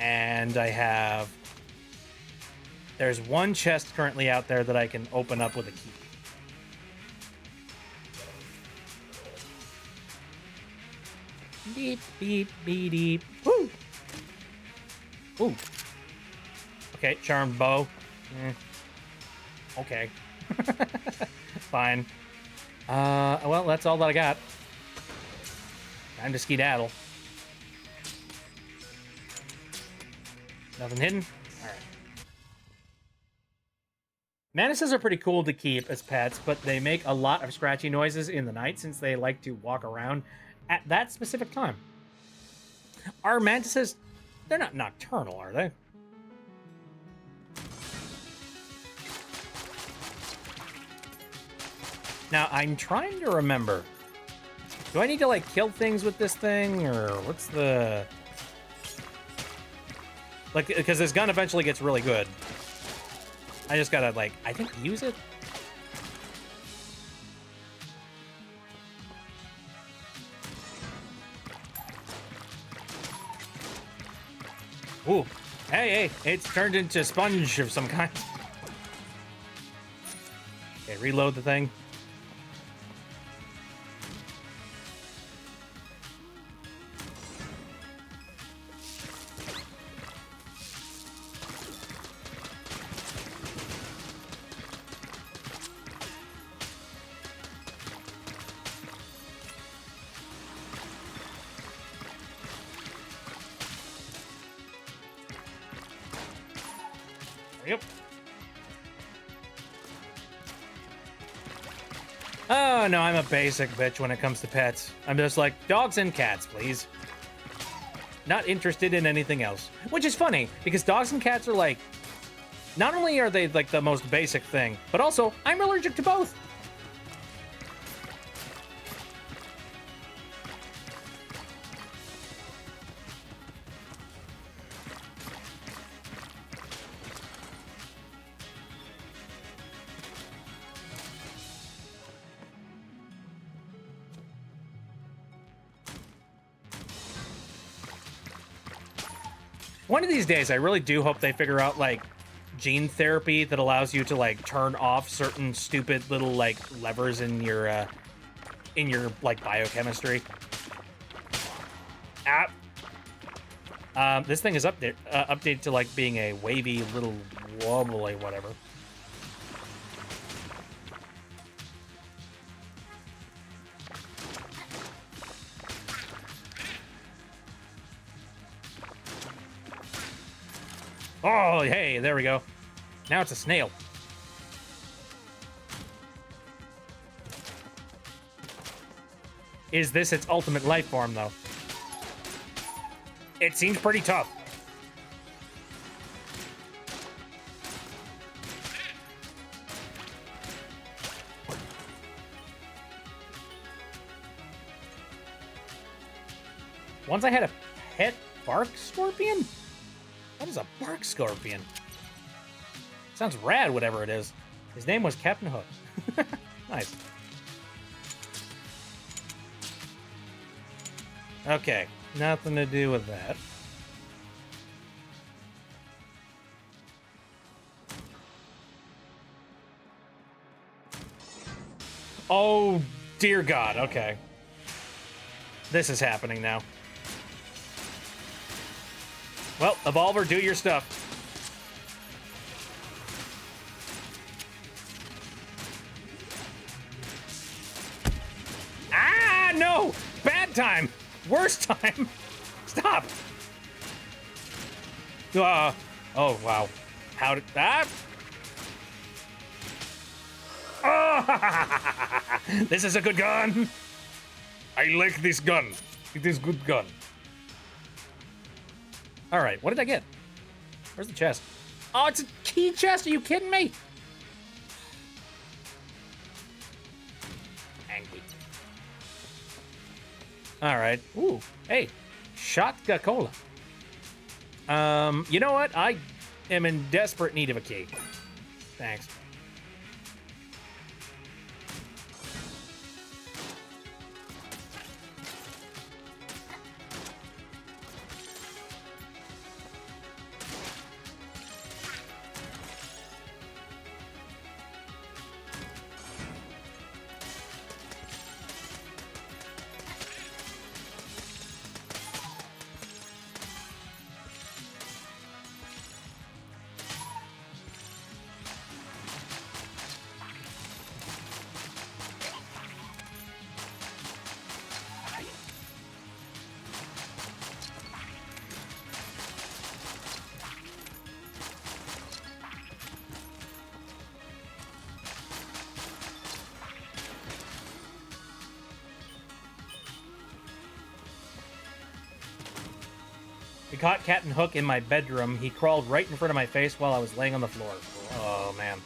And I have... There's one chest currently out there that I can open up with a key. Beep, beep, beep, beep. Woo! Ooh. Okay, charmed bow. Okay. Fine. Well, that's all that I got. Time to skedaddle. Nothing hidden? Alright. Mantises are pretty cool to keep as pets, but they make a lot of scratchy noises in the night since they like to walk around at that specific time. Are mantises... They're not nocturnal, are they? Now, I'm trying to remember. Do I need to, like, kill things with this thing, or what's the... Like, because this gun eventually gets really good. I just gotta, like, I think use it? Ooh. Hey, it's turned into sponge of some kind. Okay, reload the thing. Yep. Oh, no, I'm a basic bitch when it comes to pets. I'm just like, dogs and cats, please. Not interested in anything else. Which is funny, because dogs and cats are like... Not only are they, like, the most basic thing, but also, I'm allergic to both. One of these days, I really do hope they figure out, like, gene therapy that allows you to, like, turn off certain stupid little, like, levers in your, like, biochemistry. This thing is updated to, like, being a wavy little wobbly whatever. Oh, hey, there we go. Now it's a snail. Is this its ultimate life form, though? It seems pretty tough. Once I had a pet bark scorpion? What is a bark scorpion? Sounds rad, whatever it is. His name was Captain Hook. Nice. Okay, nothing to do with that. Oh, dear God, okay. This is happening now. Well, Evolver, do your stuff. Ah, no! Bad time! Worst time! Stop! Oh, wow. How did that? Oh, this is a good gun! I like this gun. It is good gun. All right, what did I get? Where's the chest? Oh, it's a key chest. Are you kidding me? Angry. All right. Ooh, hey, shotgun cola. You know what? I am in desperate need of a key. Thanks. We caught Captain Hook in my bedroom. He crawled right in front of my face while I was laying on the floor. Oh, man.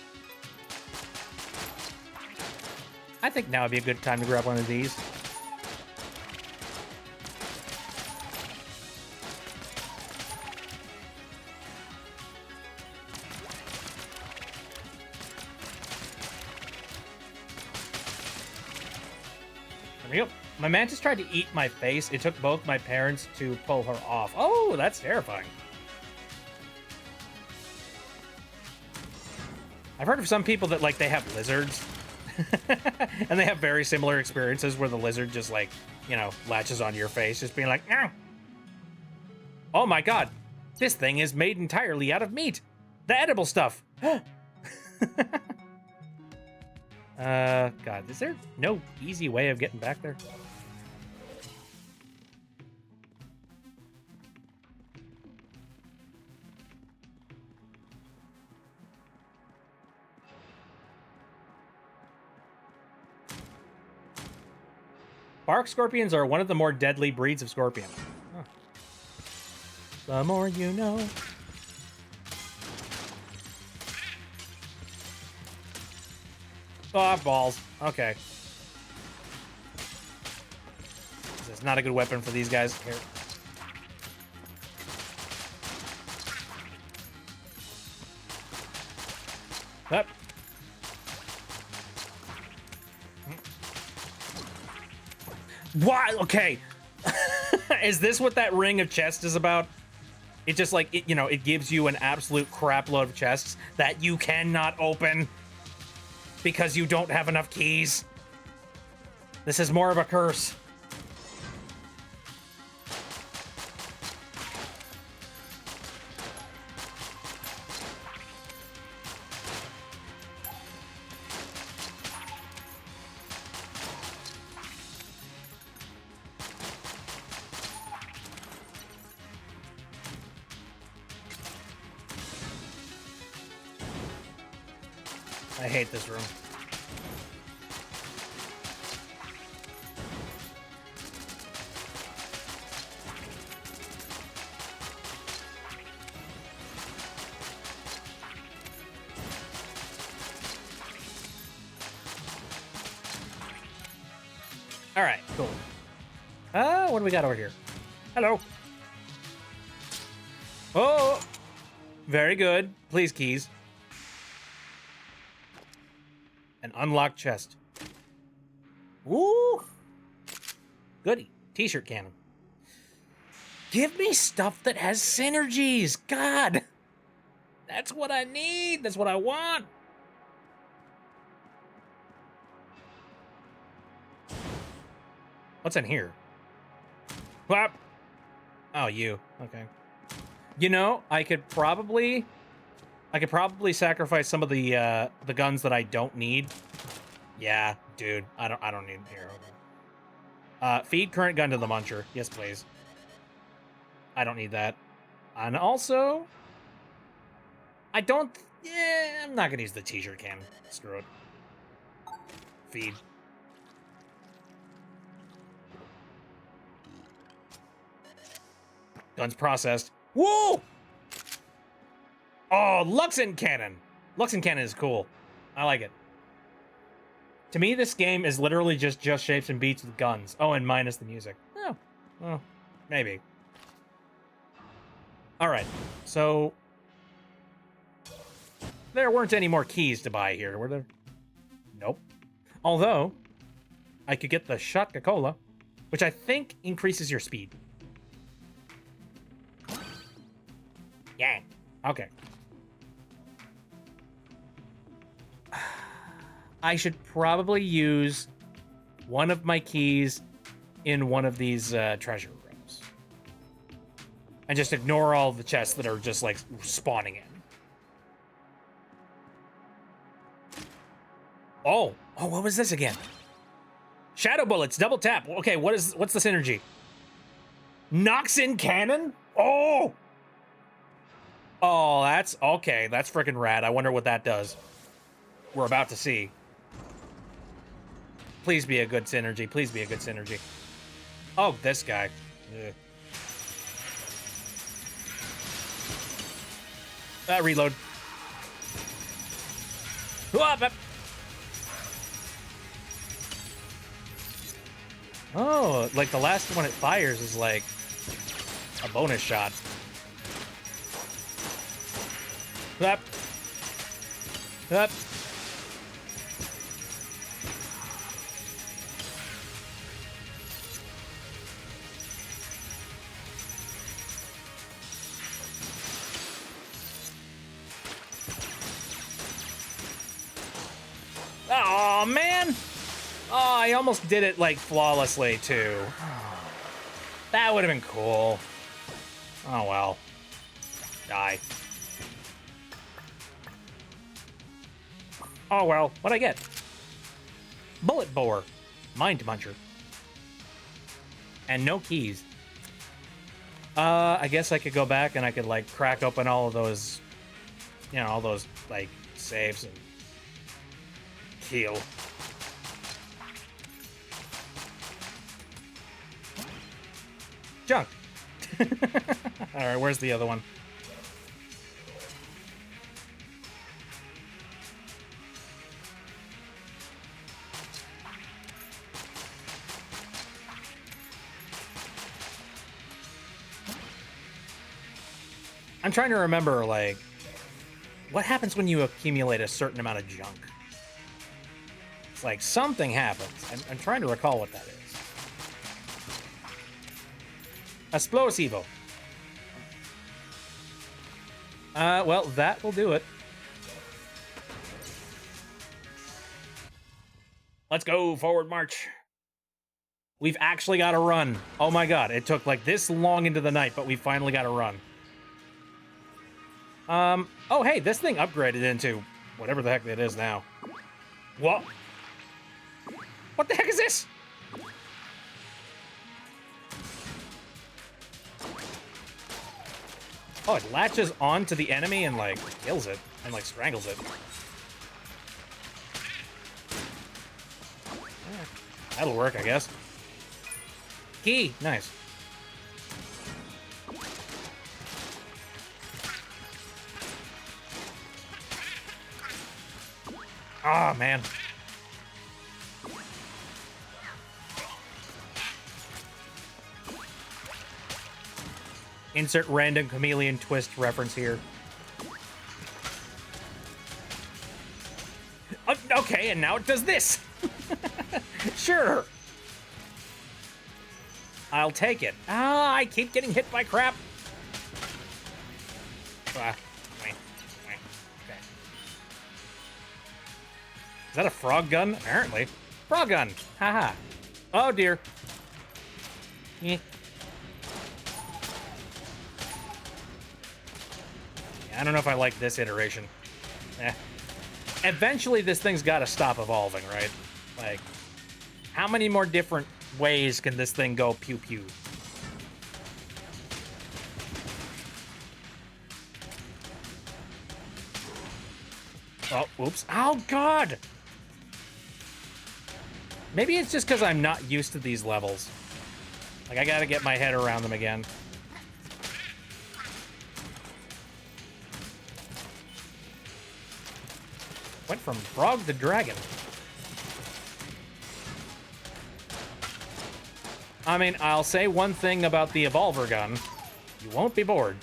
I think now would be a good time to grab one of these. There we go. My mantis tried to eat my face. It took both my parents to pull her off. Oh, that's terrifying. I've heard of some people that, like, they have lizards. And they have very similar experiences where the lizard just, like, you know, latches onto your face, just being like, "Nah." Oh my God. This thing is made entirely out of meat. The edible stuff. God, is there no easy way of getting back there? Bark scorpions are one of the more deadly breeds of scorpion. Huh. The more you know. Oh, balls. Okay. This is not a good weapon for these guys. Here. Up. Why? Okay. Is this what that ring of chests is about? It just like, it, you know, it gives you an absolute crap load of chests that you cannot open because you don't have enough keys. This is more of a curse. I hate this room. All right, cool. What do we got over here? Hello. Oh, very good. Please, keys. An unlocked chest. Woo! Goody. T-shirt cannon. Give me stuff that has synergies. God. That's what I need. That's what I want. What's in here? Whap. Oh, you. Okay. You know, I could probably sacrifice some of the guns that I don't need. Yeah, dude. I don't need here. Okay. Feed current gun to the muncher. Yes, please. I don't need that. And also, I don't. Yeah, I'm not gonna use the t-shirt cannon. Screw it. Feed. Guns processed. Whoa! Oh, Luxon cannon. Luxon cannon is cool. I like it. To me, this game is literally just shapes and beats with guns. Oh, and minus the music. Oh, well, maybe. All right, so there weren't any more keys to buy here, were there? Nope. Although, I could get the Shotgun Cola, which I think increases your speed. Yeah. Okay. I should probably use one of my keys in one of these treasure rooms. And just ignore all the chests that are just, like, spawning in. Oh, what was this again? Shadow bullets, double tap. Okay, what's the synergy? Knocks in cannon? Oh, that's okay. That's freaking rad. I wonder what that does. We're about to see. Please be a good synergy. Please be a good synergy. Oh, this guy. Ugh. Reload. Oh, like the last one it fires is like a bonus shot. Up. Up. Oh, man. Oh, I almost did it, like, flawlessly, too. That would have been cool. Oh, well. Die. Oh, well. What'd I get? Bullet Boar. Mind Muncher. And no keys. I guess I could go back and I could, like, crack open all of those, you know, all those, like, saves and heal. Junk. All right, where's the other one? I'm trying to remember, like, what happens when you accumulate a certain amount of junk? It's like something happens. I'm trying to recall what that is. Explosivo. Well, that will do it. Let's go, forward march. We've actually got to run. Oh my god, it took like this long into the night, but we finally got to run. Oh hey, this thing upgraded into whatever the heck it is now. What? What the heck is this? Oh, it latches onto the enemy and, like, kills it. And, like, strangles it. That'll work, I guess. Key! Nice. Oh, man. Insert random chameleon twist reference here. Okay, and now it does this. Sure. I'll take it. Ah, I keep getting hit by crap. Okay. Is that a frog gun? Apparently. Frog gun. Haha. Oh, dear. Yeah, I don't know if I like this iteration. Eventually, this thing's got to stop evolving, right? Like, how many more different ways can this thing go pew-pew? Oh, oops. Oh, God! Maybe it's just because I'm not used to these levels. Like, I gotta get my head around them again. Went from frog to dragon. I mean, I'll say one thing about the Evolver gun. You won't be bored.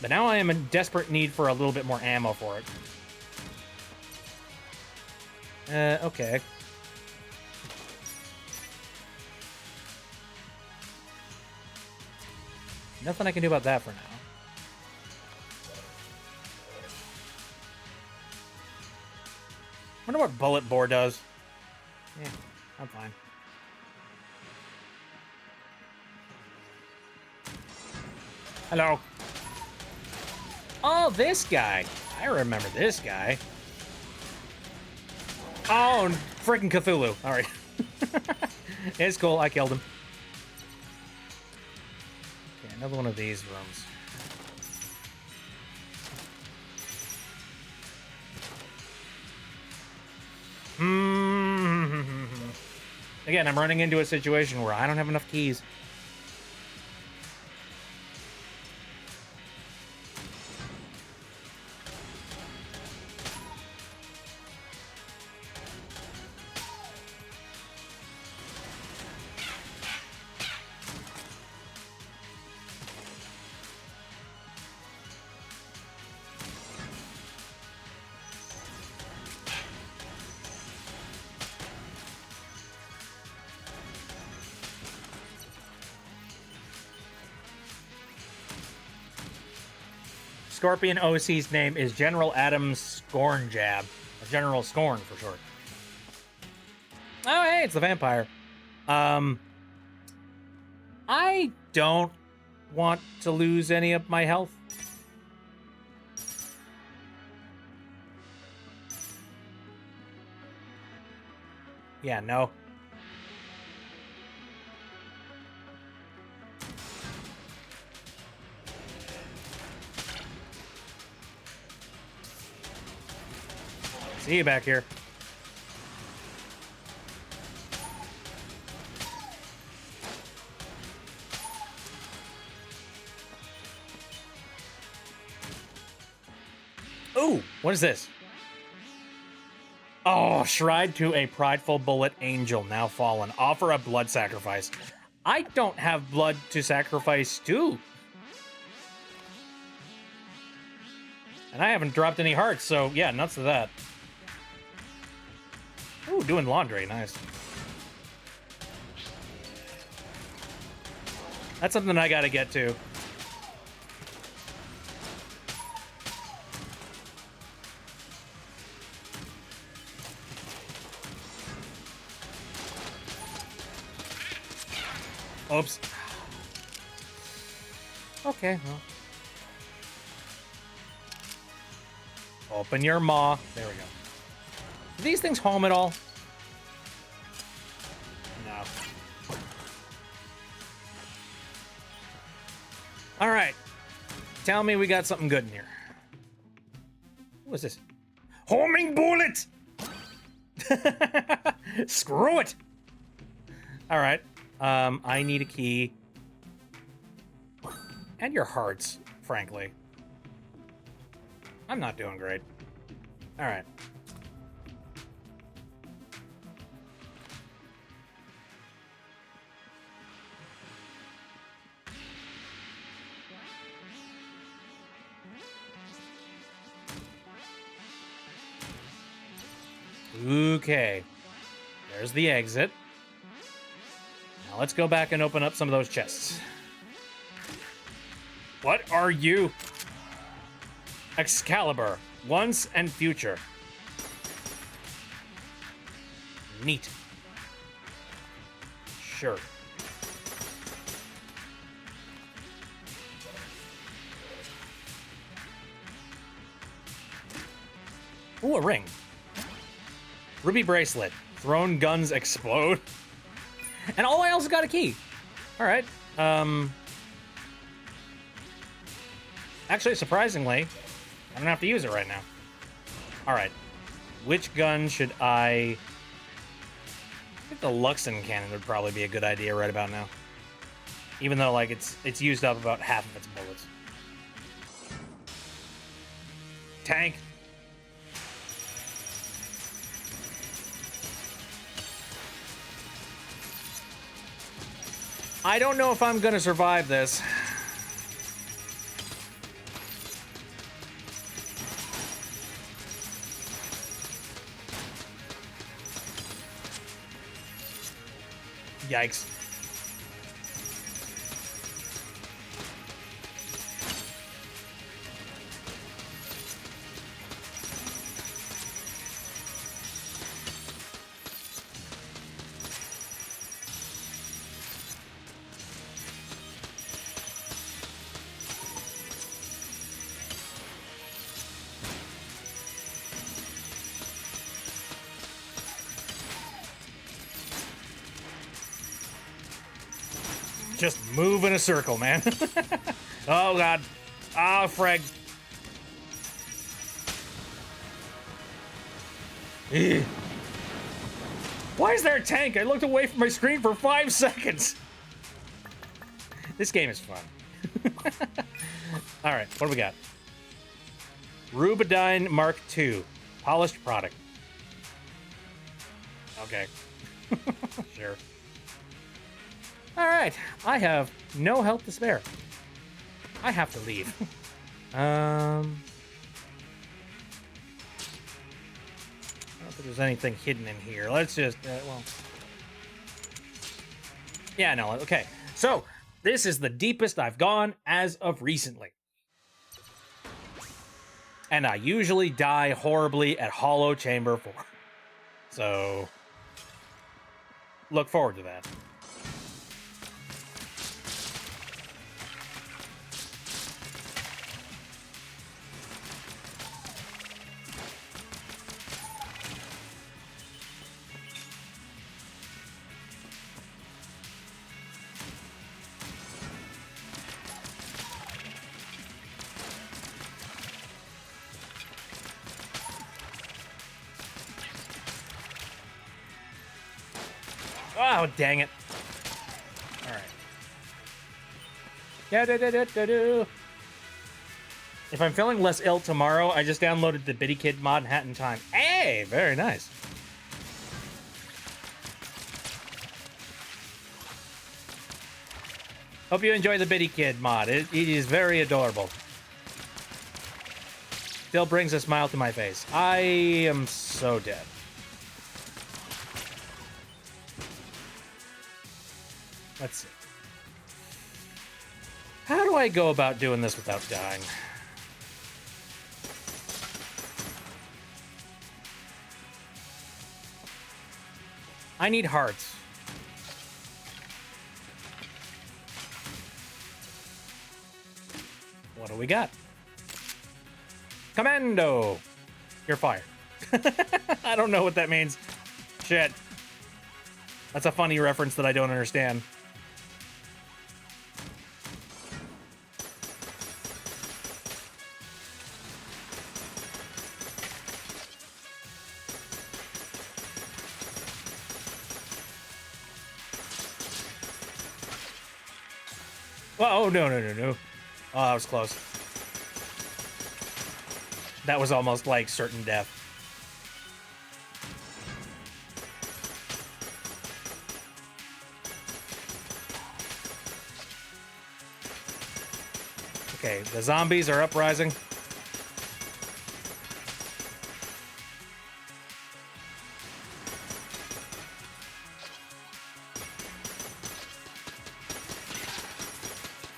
But now I am in desperate need for a little bit more ammo for it. Okay. Nothing I can do about that for now. Wonder what bullet bore does. Yeah, I'm fine. Hello. Oh, this guy. I remember this guy. Oh, freaking Cthulhu. All right. It's cool. I killed him. Okay, another one of these rooms. Again, I'm running into a situation where I don't have enough keys. Scorpion OC's name is General Adams Scorn Jab. Or General Scorn, for short. Oh, hey, it's the vampire. I don't want to lose any of my health. Yeah, no. See you back here. Ooh, what is this? Oh, shrine to a prideful bullet angel now fallen. Offer a blood sacrifice. I don't have blood to sacrifice to. And I haven't dropped any hearts, so yeah, nuts to that. Ooh, doing laundry, nice. That's something I gotta get to. Oops. Okay, well. Open your maw. There we go. Are these things home at all? No. All right. Tell me we got something good in here. What is this? Homing bullet! Screw it! All right. I need a key. And your hearts, frankly. I'm not doing great. All right. Okay. There's the exit. Now let's go back and open up some of those chests. What are you? Excalibur. Once and future. Neat. Sure. Ooh, a ring. Ruby bracelet. Thrown guns explode. And oh, I also got a key. All right. Actually, surprisingly, I don't have to use it right now. All right. Which gun should I think the Luxon cannon would probably be a good idea right about now. Even though, like, it's used up about half of its bullets. Tank. I don't know if I'm gonna survive this. Yikes. Just move in a circle, man. Oh, God. Ah, frag. Ugh. Why is there a tank? I looked away from my screen for 5 seconds. This game is fun. All right, what do we got? Rubidyne Mark II. Polished product. Okay. Sure. All right, I have no health to spare. I have to leave. I don't think there's anything hidden in here. Let's just, well. Yeah, no, okay. So, this is the deepest I've gone as of recently. And I usually die horribly at Hollow Chamber 4. So, look forward to that. Oh, dang it. All right. If I'm feeling less ill tomorrow, I just downloaded the Bitty Kid mod Hat in Time. Hey, very nice. Hope you enjoy the Bitty Kid mod. It is very adorable. Still brings a smile to my face. I am so dead. Let's see. How do I go about doing this without dying? I need hearts. What do we got? Commando! You're fired. I don't know what that means. Shit. That's a funny reference that I don't understand. Oh, no. Oh, that was close. That was almost like certain death. Okay, the zombies are uprising.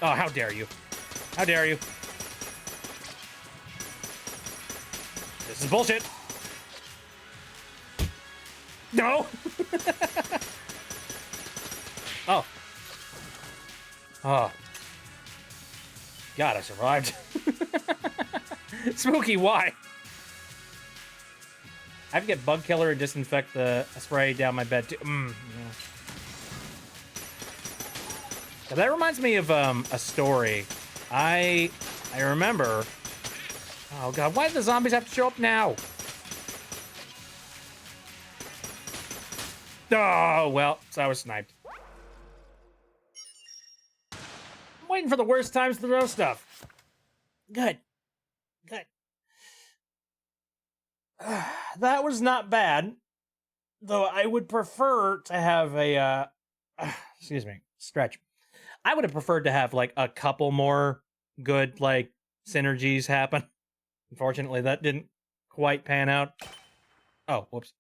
Oh, how dare you? How dare you? This is bullshit. No. Oh. Oh. God, I survived. Spooky, why? I have to get bug killer and disinfect the spray down my bed too. Yeah. Now, that reminds me of a story. I remember. Oh god, why do the zombies have to show up now? Oh well, so I was sniped. I'm waiting for the worst times to throw stuff. Good. Good. That was not bad, though I would prefer to have a, excuse me, stretch. I would have preferred to have, like, a couple more good, like, synergies happen. Unfortunately, that didn't quite pan out. Oh, whoops.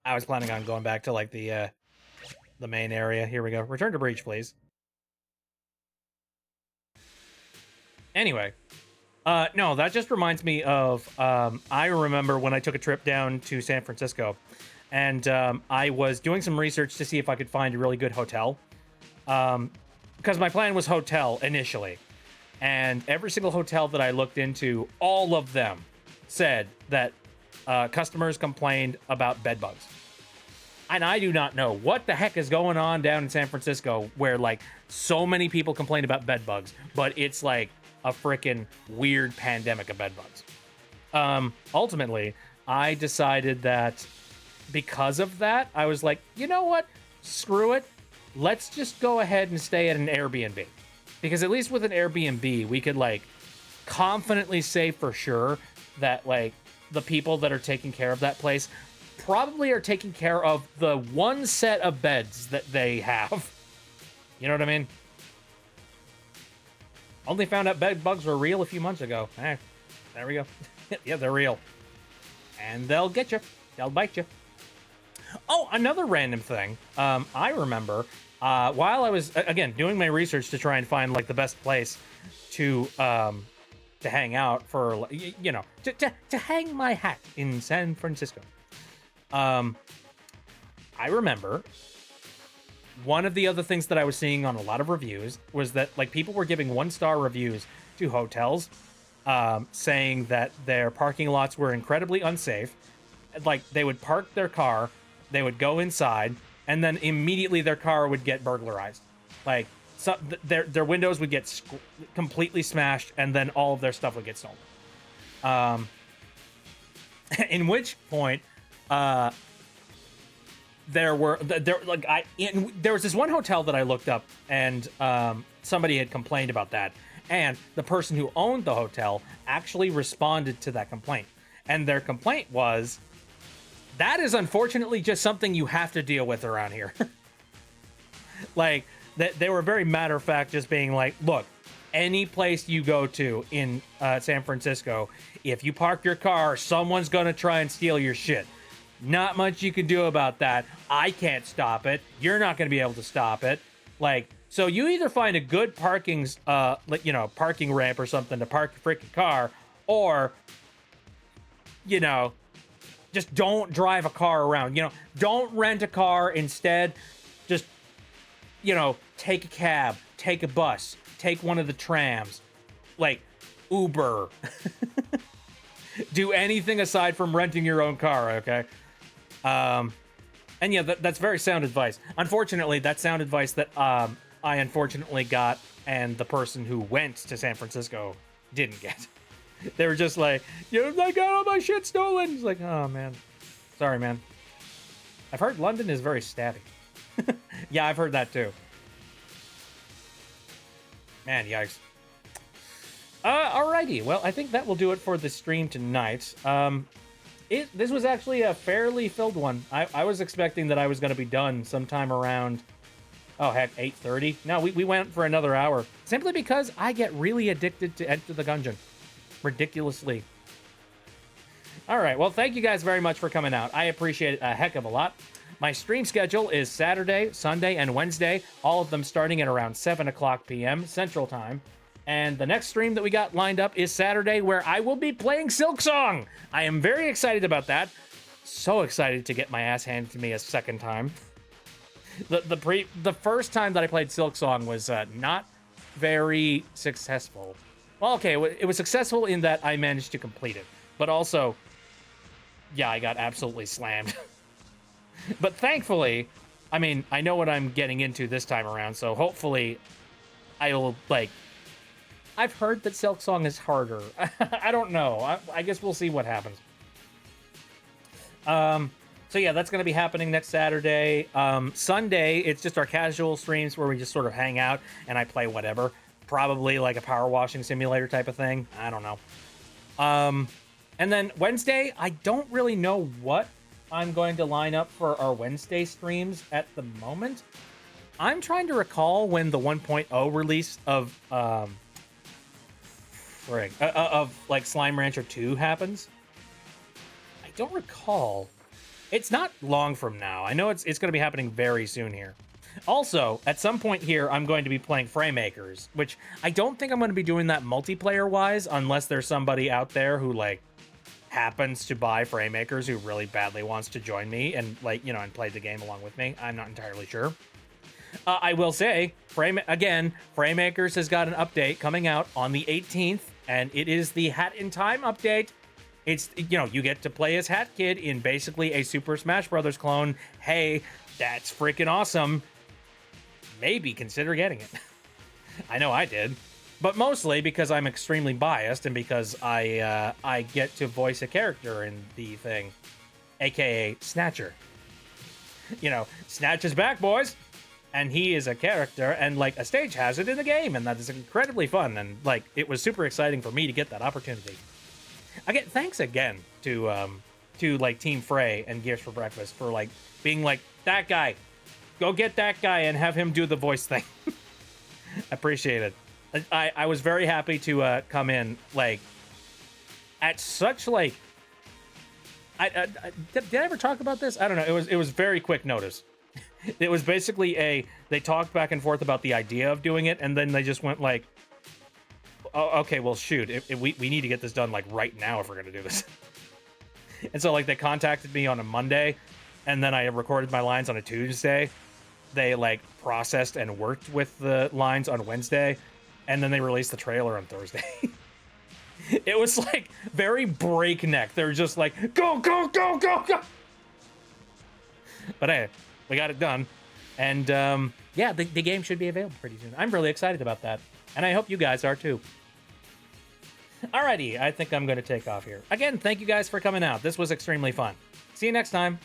I was planning on going back to, like, the main area. Here we go. Return to breach, please. Anyway. No, that just reminds me of, I remember when I took a trip down to San Francisco, and I was doing some research to see if I could find a really good hotel. Because my plan was hotel initially. And every single hotel that I looked into, all of them said that customers complained about bed bugs. And I do not know what the heck is going on down in San Francisco where, like, so many people complain about bed bugs, but it's like a freaking weird pandemic of bed bugs. Ultimately, I decided that because of that, I was like, you know what? Screw it. Let's just go ahead and stay at an Airbnb. Because at least with an Airbnb, we could, like, confidently say for sure that, like, the people that are taking care of that place probably are taking care of the one set of beds that they have. You know what I mean? Only found out bed bugs were real a few months ago. There we go. Yeah, they're real. And they'll get you. They'll bite you. Oh, another random thing. I remember while I was, again, doing my research to try and find, like, the best place to hang out for, you know, to hang my hat in San Francisco. I remember one of the other things that I was seeing on a lot of reviews was that, like, people were giving 1-star reviews to hotels, saying that their parking lots were incredibly unsafe. Like, they would park their car, they would go inside, and then immediately their car would get burglarized. Like, their windows would get completely smashed, and then all of their stuff would get stolen. In which point, there was this one hotel that I looked up, and somebody had complained about that, and the person who owned the hotel actually responded to that complaint, and their complaint was, that is unfortunately just something you have to deal with around here. Like, they were very matter of fact, just being like, look, any place you go to in San Francisco, if you park your car, someone's gonna try and steal your shit. Not much you can do about that. I can't stop it. You're not going to be able to stop it. Like, so you either find a good parking ramp or something to park your freaking car, or, you know, just don't drive a car around. You know, don't rent a car. Instead, just, you know, take a cab, take a bus, take one of the trams, like Uber. Do anything aside from renting your own car, okay? And yeah, that's very sound advice. Unfortunately, that's sound advice that I unfortunately got, and the person who went to San Francisco didn't get. They were just like, I got all my shit stolen. It's like, oh man, sorry man. I've heard London is very stabby. Yeah, I've heard that too. Man, yikes. Alrighty, well, I think that will do it for the stream tonight. This was actually a fairly filled one. I was expecting that I was going to be done sometime around, oh heck, 8:30. No, we went for another hour, simply because I get really addicted to Enter the Gungeon. Ridiculously. All right. Well, thank you guys very much for coming out. I appreciate it a heck of a lot. My stream schedule is Saturday, Sunday, and Wednesday, all of them starting at around 7 o'clock p.m. Central Time. And the next stream that we got lined up is Saturday, where I will be playing Silksong. I am very excited about that. So excited to get my ass handed to me a second time. The first time that I played Silksong was not very successful. Well, okay, it was successful in that I managed to complete it. But also, yeah, I got absolutely slammed. But thankfully, I mean, I know what I'm getting into this time around, so hopefully I'll, like... I've heard that Silksong is harder. I don't know. I guess we'll see what happens. So yeah, that's going to be happening next Saturday. Sunday, it's just our casual streams where we just sort of hang out and I play whatever. Probably like a power washing simulator type of thing. I don't know. And then Wednesday, I don't really know what I'm going to line up for our Wednesday streams at the moment. I'm trying to recall when the 1.0 release of like Slime Rancher 2 happens. I don't recall. It's not long from now. I know it's going to be happening very soon here. Also, at some point here, I'm going to be playing Framemakers, which I don't think I'm going to be doing that multiplayer-wise unless there's somebody out there who, like, happens to buy Framemakers who really badly wants to join me and, like, you know, and play the game along with me. I'm not entirely sure. I will say, Framemakers has got an update coming out on the 18th, and it is the Hat in Time update. It's, you know, you get to play as Hat Kid in basically a Super Smash Brothers clone. Hey, that's freaking awesome. Maybe consider getting it. I know I did. But mostly because I'm extremely biased and because I get to voice a character in the thing, aka Snatcher. You know, Snatch is back, boys! And he is a character, and, like, a stage has it in the game, and that is incredibly fun, and, like, it was super exciting for me to get that opportunity. Again, thanks again to like, Team Frey and Gears for Breakfast for, like, being like, that guy, go get that guy and have him do the voice thing. Appreciate it. I was very happy to come in, like, at such, like, did I ever talk about this? I don't know. It was very quick notice. It was basically they talked back and forth about the idea of doing it, and then they just went like, oh, okay, well, shoot, we need to get this done, like, right now if we're going to do this. And so, like, they contacted me on a Monday, and then I recorded my lines on a Tuesday. They, like, processed and worked with the lines on Wednesday, and then they released the trailer on Thursday. It was, like, very breakneck. They were just like, go, go, go, go, go! But hey, we got it done. And, yeah, the game should be available pretty soon. I'm really excited about that. And I hope you guys are too. Alrighty, I think I'm going to take off here. Again, thank you guys for coming out. This was extremely fun. See you next time.